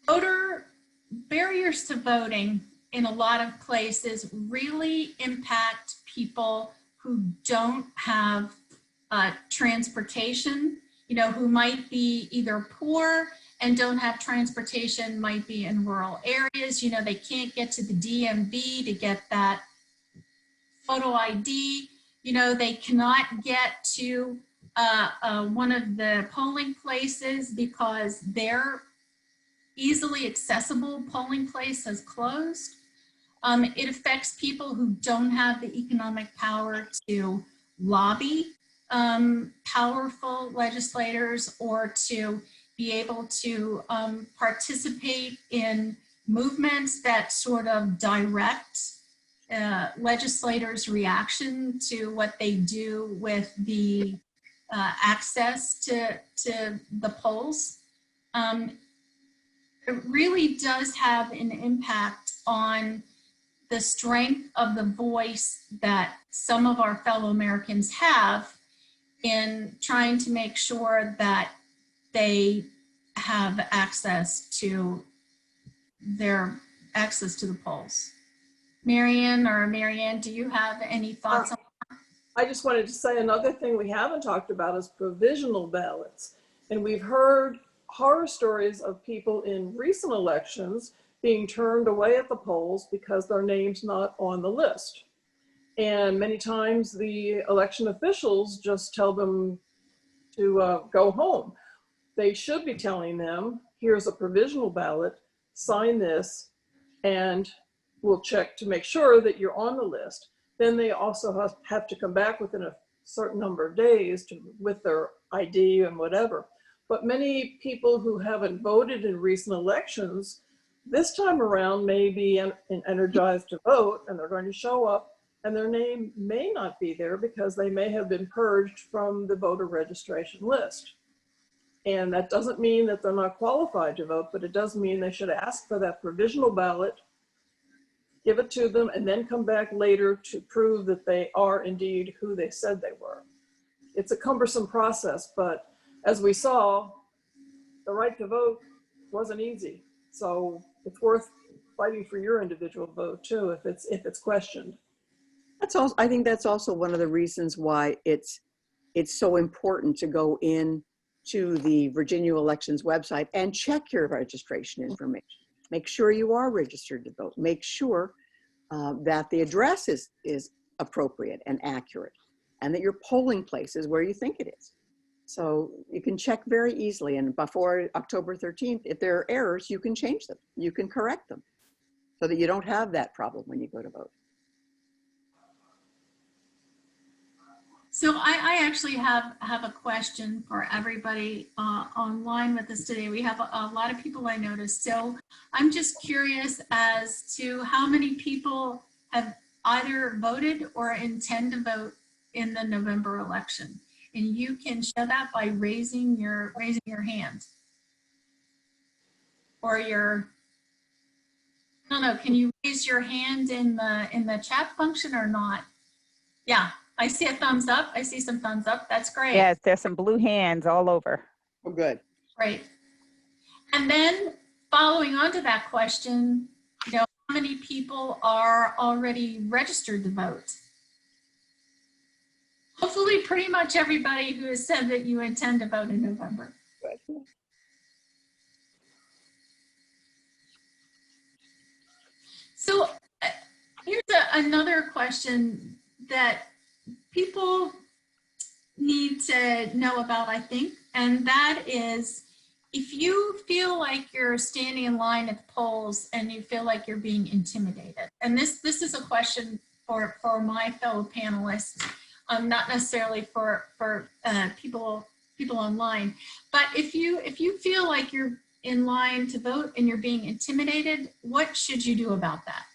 Voter barriers to voting in a lot of places really impact people who don't have transportation, you know, who might be either poor and don't have transportation, might be in rural areas. You know, they can't get to the DMV to get that photo ID. You know, they cannot get to one of the polling places because their easily accessible polling place has closed. It affects people who don't have the economic power to lobby powerful legislators or to be able to participate in movements that sort of direct legislators' reaction to what they do with the access to the polls. It really does have an impact on the strength of the voice that some of our fellow Americans have in trying to make sure that they have access to the polls. Marianne, do you have any thoughts on that? I just wanted to say another thing we haven't talked about is provisional ballots. And we've heard horror stories of people in recent elections being turned away at the polls because their name's not on the list. And many times the election officials just tell them to go home. They should be telling them, here's a provisional ballot, sign this, and we'll check to make sure that you're on the list. Then they also have to come back within a certain number of days with their ID and whatever. But many people who haven't voted in recent elections, this time around may be energized to vote, and they're going to show up and their name may not be there because they may have been purged from the voter registration list. And that doesn't mean that they're not qualified to vote, but it does mean they should ask for that provisional ballot, give it to them, and then come back later to prove that they are indeed who they said they were. It's a cumbersome process, but as we saw, the right to vote wasn't easy. So it's worth fighting for your individual vote too, if it's questioned. That's also, I think that's also one of the reasons why it's so important to go in to the Virginia Elections website and check your registration information. Make sure you are registered to vote. Make sure that the address is appropriate and accurate, and that your polling place is where you think it is. So you can check very easily, and before October 13th, if there are errors, you can change them. You can correct them so that you don't have that problem when you go to vote. So I actually have a question for everybody online with us today. We have a lot of people I noticed. So I'm just curious as to how many people have either voted or intend to vote in the November election. And you can show that by raising your hand. Or your, I don't know, can you raise your hand in the chat function or not? Yeah. I see a thumbs up. I see some thumbs up. That's great. Yes, there's some blue hands all over. Oh, good. Great. And then following on to that question, you know, how many people are already registered to vote? Hopefully pretty much everybody who has said that you intend to vote in November. Good. So here's another question that people need to know about, I think, and that is if you feel like you're standing in line at the polls and you feel like you're being intimidated, and this is a question for my fellow panelists, not necessarily for people online, but if you feel like you're in line to vote and you're being intimidated, what should you do about that?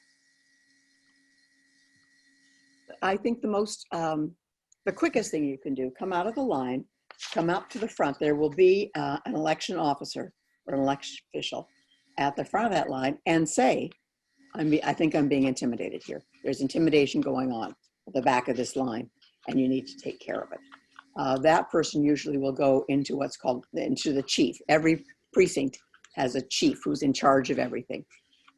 I think the quickest thing you can do, come out of the line, come up to the front. There will be an election officer or an election official at the front of that line and say, I think I'm being intimidated here. There's intimidation going on at the back of this line and you need to take care of it. That person usually will go into what's called, into the chief. Every precinct has a chief who's in charge of everything.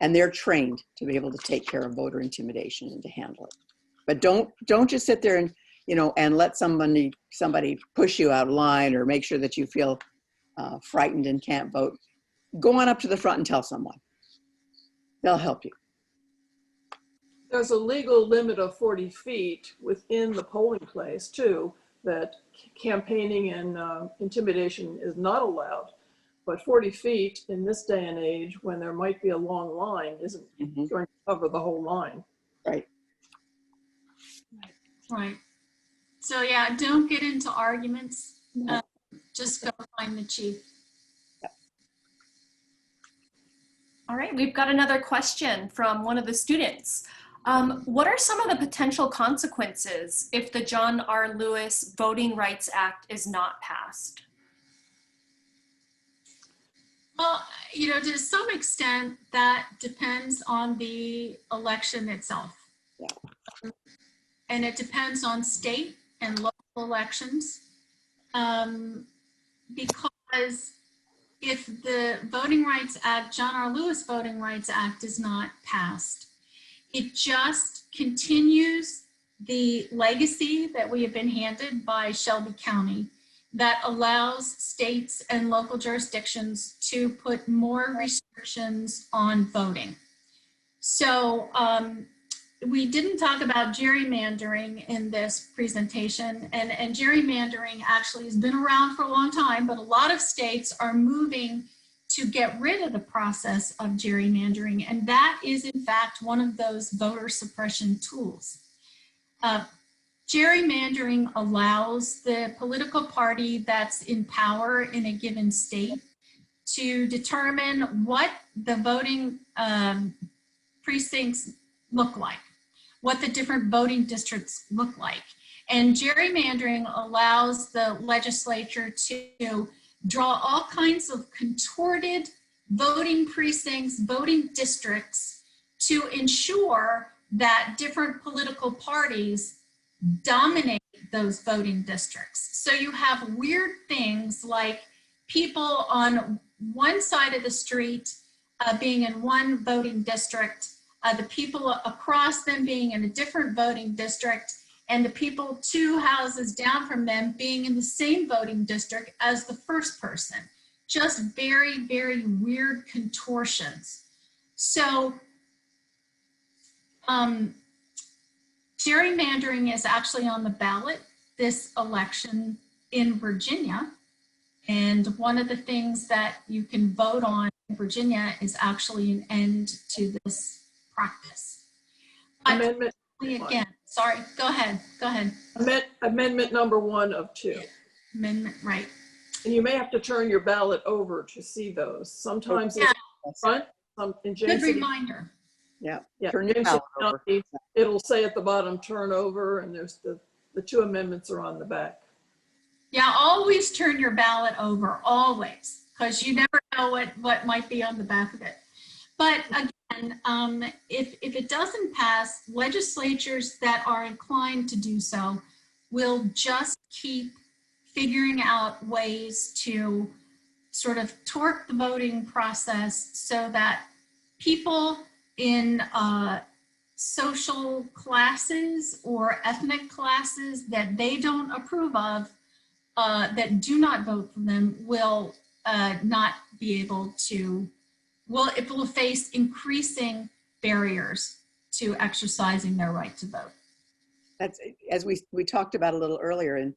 And they're trained to be able to take care of voter intimidation and to handle it. But don't just sit there and, and let somebody push you out of line or make sure that you feel frightened and can't vote. Go on up to the front and tell someone. They'll help you. There's a legal limit of 40 feet within the polling place too, that campaigning and intimidation is not allowed. But 40 feet in this day and age, when there might be a long line, isn't going to cover the whole line. Right. Right. So yeah, don't get into arguments. Just go find the chief. All right, we've got another question from one of the students. What are some of the potential consequences if the John R. Lewis Voting Rights Act is not passed? Well, to some extent, that depends on the election itself. Yeah. And it depends on state and local elections. Because if the Voting Rights Act, John R. Lewis Voting Rights Act is not passed, it just continues the legacy that we have been handed by Shelby County that allows states and local jurisdictions to put more restrictions on voting. So we didn't talk about gerrymandering in this presentation, and gerrymandering actually has been around for a long time, but a lot of states are moving to get rid of the process of gerrymandering, and that is in fact one of those voter suppression tools. Gerrymandering allows the political party that's in power in a given state to determine what the voting precincts look like. what the different voting districts look like. And gerrymandering allows the legislature to draw all kinds of contorted voting precincts, voting districts, to ensure that different political parties dominate those voting districts. So you have weird things like people on one side of the street being in one voting district, the people across them being in a different voting district, and the people 2 houses down from them being in the same voting district as the first person. Just very, very weird contortions. So gerrymandering is actually on the ballot this election in Virginia. And one of the things that you can vote on in Virginia is actually an end to this practice. But Amendment. again, sorry, go ahead. Amendment number 1 of 2. Amendment, right. And you may have to turn your ballot over to see those. Sometimes it's Yes. front, in Good James City, reminder. Yeah. yeah, Turn your James ballot City over. County, it'll say at the bottom, turn over, and there's the 2 amendments are on the back. Yeah, always turn your ballot over, always, because you never know what might be on the back of it. But again, if it doesn't pass, legislatures that are inclined to do so will just keep figuring out ways to sort of torque the voting process so that people in social classes or ethnic classes that they don't approve of, that do not vote for them, will not be able to, it will face increasing barriers to exercising their right to vote. That's, as we talked about a little earlier, and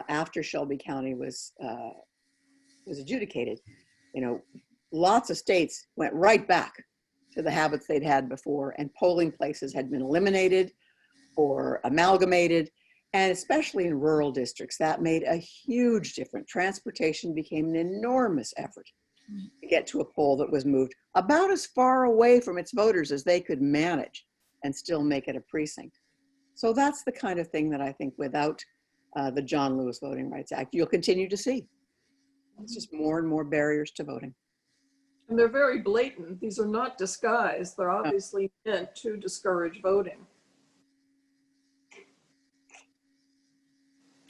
after Shelby County was adjudicated, you know, lots of states went right back to the habits they'd had before, and polling places had been eliminated or amalgamated, and especially in rural districts, that made a huge difference. Transportation became an enormous effort to get to a poll that was moved about as far away from its voters as they could manage and still make it a precinct. So that's the kind of thing that I think without the John Lewis Voting Rights Act, you'll continue to see. It's just more and more barriers to voting. And they're very blatant. These are not disguised. They're obviously meant to discourage voting.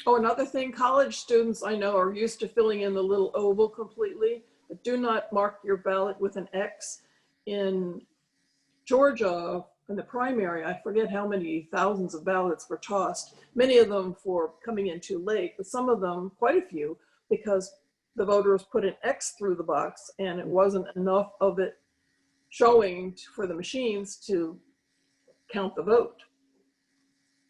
Oh, another thing, college students I know are used to filling in the little oval completely, but do not mark your ballot with an X. In Georgia, in the primary, I forget how many thousands of ballots were tossed, many of them for coming in too late, but some of them, quite a few, because the voters put an X through the box and it wasn't enough of it showing for the machines to count the vote.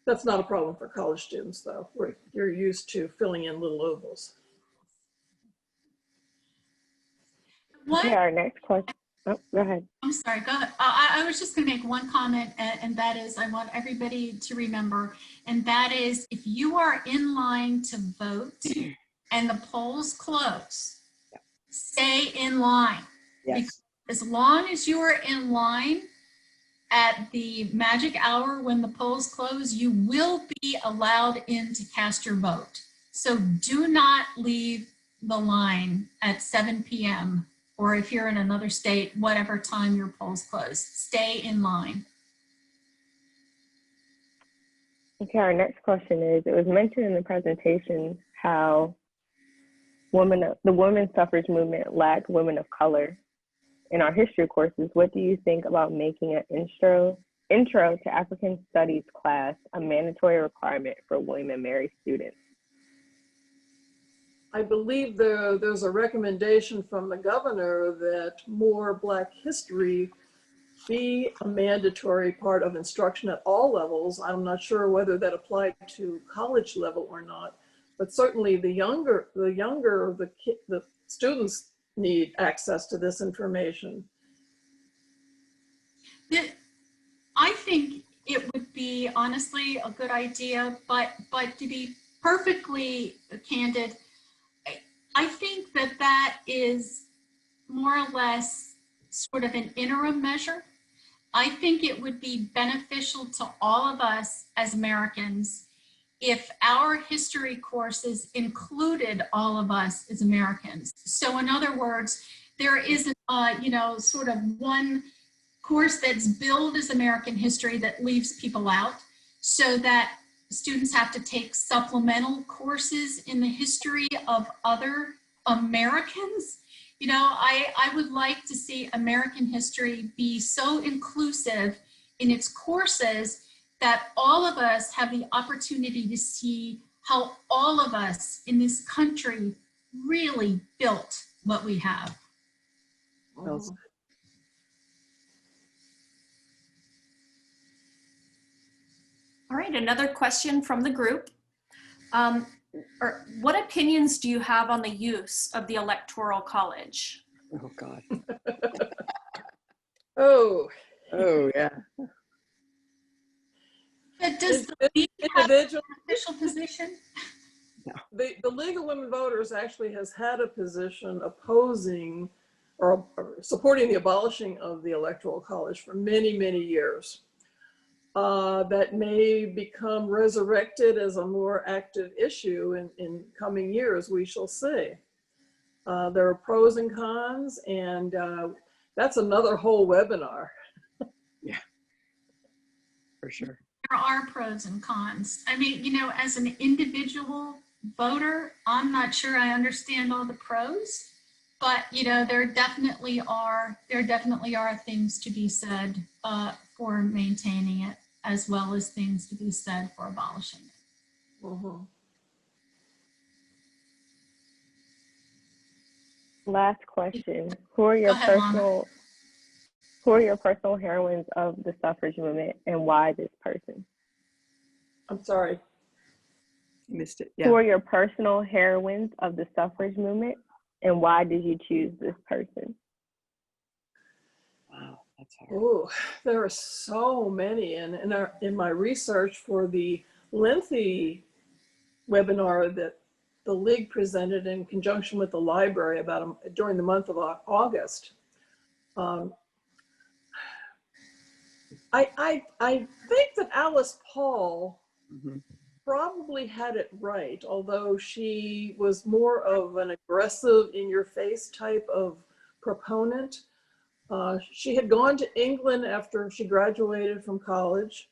That's not a problem for college students though. You're used to filling in little ovals. Okay, our next question. Oh, go ahead. I'm sorry, go ahead. I was just going to make one comment, and that is I want everybody to remember, and that is if you are in line to vote and the polls close, stay in line. Yes. Because as long as you are in line at the magic hour when the polls close, you will be allowed in to cast your vote. So do not leave the line at 7 p.m. or if you're in another state, whatever time your polls close, stay in line. Okay, our next question is, it was mentioned in the presentation how the women's suffrage movement lacked women of color. In our history courses, what do you think about making an intro to African Studies class a mandatory requirement for women married students? I believe there's a recommendation from the governor that more Black history be a mandatory part of instruction at all levels. I'm not sure whether that applied to college level or not, but certainly the younger the students need access to this information. I think it would be honestly a good idea, but to be perfectly candid, I think that is more or less sort of an interim measure. I think it would be beneficial to all of us as Americans if our history courses included all of us as Americans. So in other words, there isn't, sort of one course that's billed as American history that leaves people out, so that students have to take supplemental courses in the history of other Americans. I would like to see American history be so inclusive in its courses that all of us have the opportunity to see how all of us in this country really built what we have. Well said. All right, another question from the group. What opinions do you have on the use of the Electoral College? Oh, God. Oh, Oh, yeah. But does the league have an individual. official position? The League of Women Voters actually has had a position opposing or supporting the abolishing of the Electoral College for many, many years. That may become resurrected as a more active issue in coming years, we shall see. There are pros and cons, and that's another whole webinar. Yeah, for sure. There are pros and cons. I mean, as an individual voter, I'm not sure I understand all the pros, but there definitely are things to be said for maintaining it, as well as things to be said for abolishing it. Mm-hmm. Last question. Who are your Go ahead, Lana. heroines of the suffrage movement, and why this person? I'm sorry. You missed it. Who Yeah. are your personal heroines of the suffrage movement, and why did you choose this person? Wow, that's hard. Oh, there are so many. And in my research for the lengthy webinar that the League presented in conjunction with the library during the month of August, I think that Alice Paul Mm-hmm. probably had it right, although she was more of an aggressive, in-your-face type of proponent. She had gone to England after she graduated from college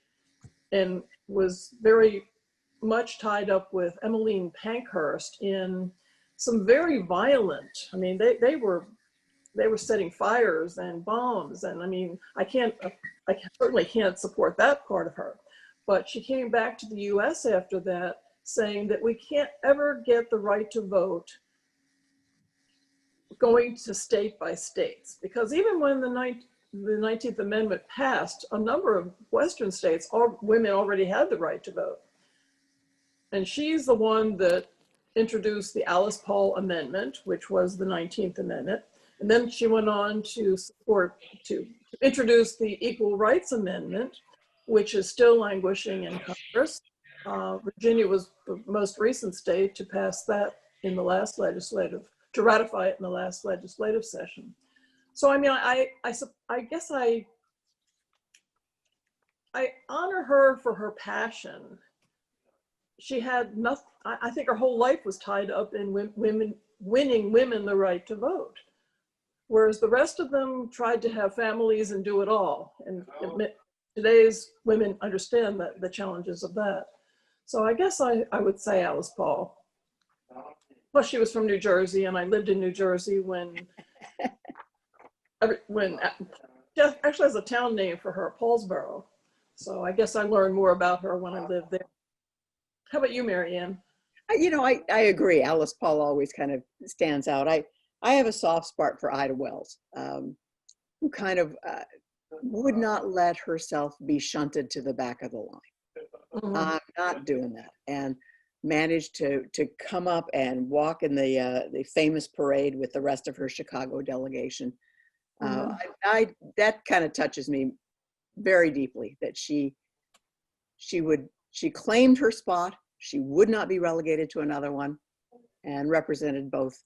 and was very much tied up with Emmeline Pankhurst in some very violent, I mean, they were setting fires and bombs. And I mean, I certainly can't support that part of her. But she came back to the US after that, saying that we can't ever get the right to vote going to state by states. Because even when the 19th Amendment passed, a number of Western states, women already had the right to vote. And she's the one that introduced the Alice Paul Amendment, which was the 19th Amendment. And then she went on to introduce the Equal Rights Amendment, which is still languishing in Congress. Virginia was the most recent state to pass that in the last to ratify it in the last legislative session. So I mean, I guess I honor her for her passion. She had nothing, I think her whole life was tied up in winning women the right to vote. Whereas the rest of them tried to have families and do it all. And today's women understand the challenges of that. So I guess I would say Alice Paul. Plus she was from New Jersey, and I lived in New Jersey when actually has a town name for her, Paulsboro. So I guess I learned more about her when I lived there. How about you, Mary Ann? I agree. Alice Paul always kind of stands out. I have a soft spot for Ida Wells, who kind of would not let herself be shunted to the back of the line. Mm-hmm. I'm not doing that, and managed to come up and walk in the famous parade with the rest of her Chicago delegation. That kind of touches me very deeply. That she claimed her spot. She would not be relegated to another one, and represented both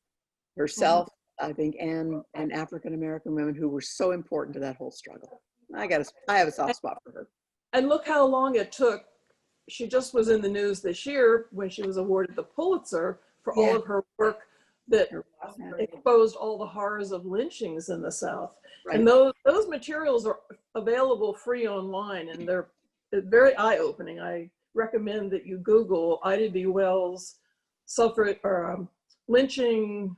herself, I think, and African-American women who were so important to that whole struggle. I have a soft spot for her. And look how long it took. She just was in the news this year when she was awarded the Pulitzer for all of her work that exposed all the horrors of lynchings in the South. Right. And those materials are available free online, and they're very eye-opening. I recommend that you Google Ida B. Wells suffrage or lynching.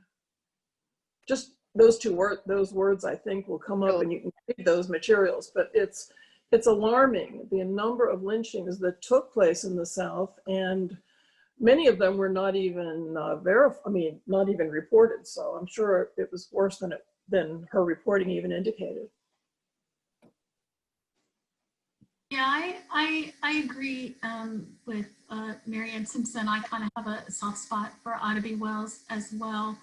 Just those words I think will come up, and you can read those materials. But it's alarming, the number of lynchings that took place in the South, and many of them were not even not even reported. So I'm sure it was worse than her reporting even indicated. Yeah, I agree with Marianne Simpson. I kind of have a soft spot for Ida B. Wells as well.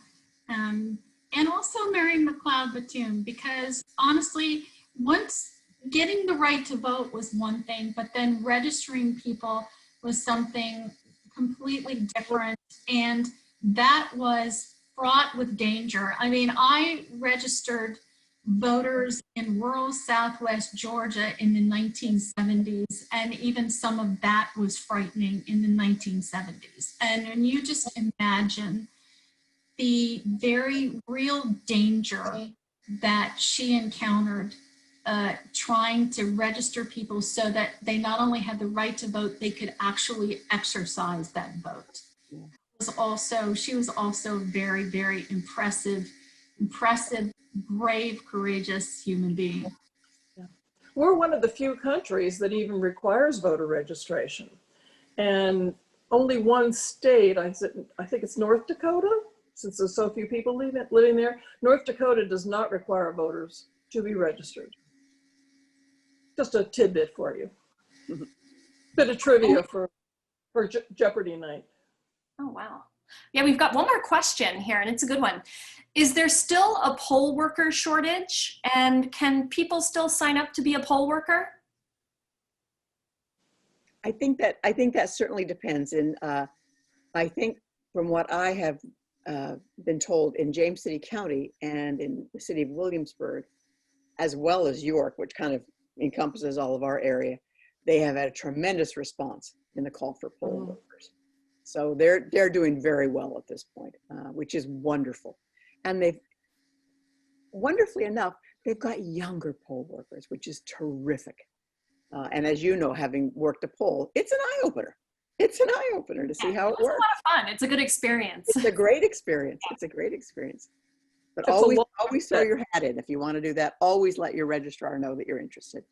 And also Mary McLeod Bethune, because honestly, once getting the right to vote was one thing, but then registering people was something completely different. And that was fraught with danger. I mean, I registered voters in rural Southwest Georgia in the 1970s, and even some of that was frightening in the 1970s. And when you just imagine the very real danger that she encountered trying to register people so that they not only had the right to vote, they could actually exercise that vote. She was also very, very impressive, brave, courageous human being. Yeah. We're one of the few countries that even requires voter registration. And only one state, I think it's North Dakota, since there's so few people living there, North Dakota does not require voters to be registered. Just a tidbit for you. Bit of trivia for Jeopardy night. Oh, wow. Yeah, we've got one more question here, and it's a good one. Is there still a poll worker shortage, and can people still sign up to be a poll worker? I think that certainly depends. And I think from what I have been told, in James City County and in the city of Williamsburg, as well as York, which kind of encompasses all of our area, they have had a tremendous response in the call for poll workers. So they're doing very well at this point, which is wonderful. And wonderfully enough, they've got younger poll workers, which is terrific. And as you know, having worked a poll, it's an eye-opener. It's an eye-opener to see how it works. It's a lot of fun. It's a good experience. It's a great experience. It's a great experience. But always throw your hat in. If you want to do that, always let your registrar know that you're interested.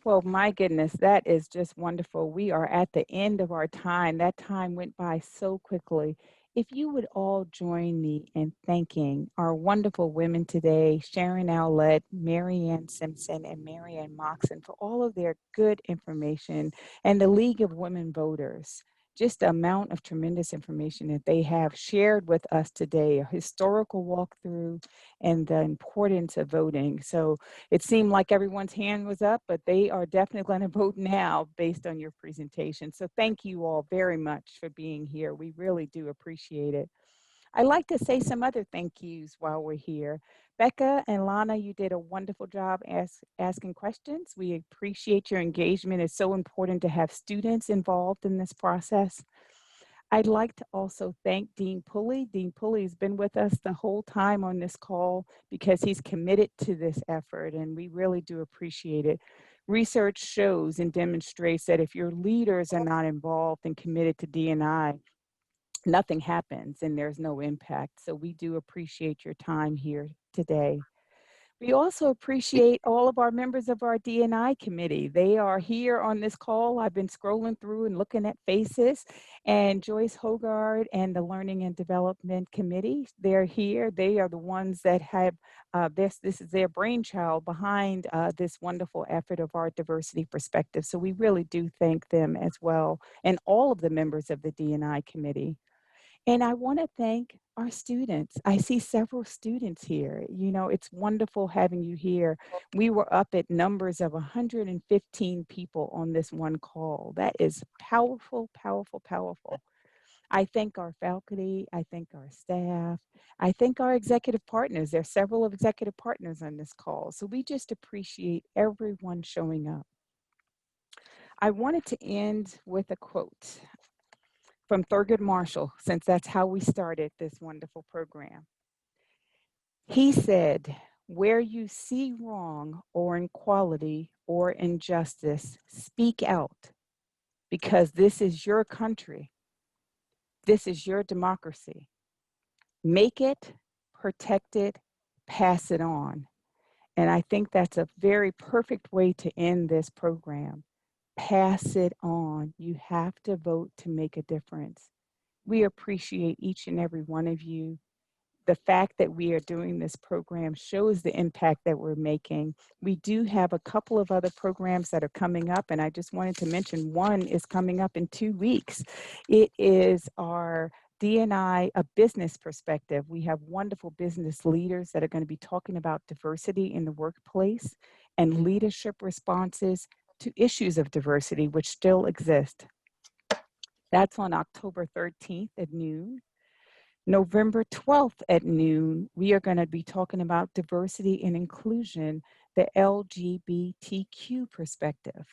Well, my goodness, that is just wonderful. We are at the end of our time. That time went by so quickly. If you would all join me in thanking our wonderful women today, Sharon Owlett, Marianne Simpson, and Marianne Moxon, for all of their good information, and the League of Women Voters. Just the amount of tremendous information that they have shared with us today, a historical walkthrough and the importance of voting. So it seemed like everyone's hand was up, but they are definitely going to vote now based on your presentation. So thank you all very much for being here. We really do appreciate it. I'd like to say some other thank yous while we're here. Becca and Lana, you did a wonderful job asking questions. We appreciate your engagement. It's so important to have students involved in this process. I'd like to also thank Dean Pulley. Dean Pulley has been with us the whole time on this call because he's committed to this effort, and we really do appreciate it. Research shows and demonstrates that if your leaders are not involved and committed to D&I, nothing happens and there's no impact. So we do appreciate your time here today. We also appreciate all of our members of our D&I committee. They are here on this call. I've been scrolling through and looking at faces, and Joyce Hogard and the Learning and Development Committee, they're here. They are the ones that have this is their brainchild behind this wonderful effort of our diversity perspective. So we really do thank them as well, and all of the members of the D&I committee. And I want to thank our students. I see several students here. You know, it's wonderful having you here. We were up at numbers of 115 people on this one call. That is powerful, powerful, powerful. I thank our faculty, I thank our staff, I thank our executive partners. There are several executive partners on this call, so we just appreciate everyone showing up. I wanted to end with a quote from Thurgood Marshall, since that's how we started this wonderful program. He said, "Where you see wrong or inequality or injustice, speak out, because this is your country. This is your democracy. Make it, protect it, pass it on." And I think that's a very perfect way to end this program. Pass it on. You have to vote to make a difference. We appreciate each and every one of you. The fact that we are doing this program shows the impact that we're making. We do have a couple of other programs that are coming up, and I just wanted to mention one is coming up in 2 weeks. It is our D&I, a business perspective. We have wonderful business leaders that are going to be talking about diversity in the workplace and leadership responses to issues of diversity, which still exist. That's on October 13th at noon. November 12th at noon, we are going to be talking about diversity and inclusion, the LGBTQ perspective.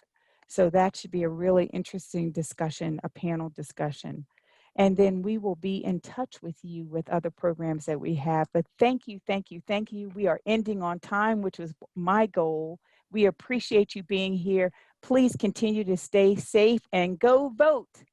So that should be a really interesting discussion, a panel discussion. And then we will be in touch with you with other programs that we have. But thank you, thank you, thank you. We are ending on time, which was my goal. We appreciate you being here. Please continue to stay safe and go vote.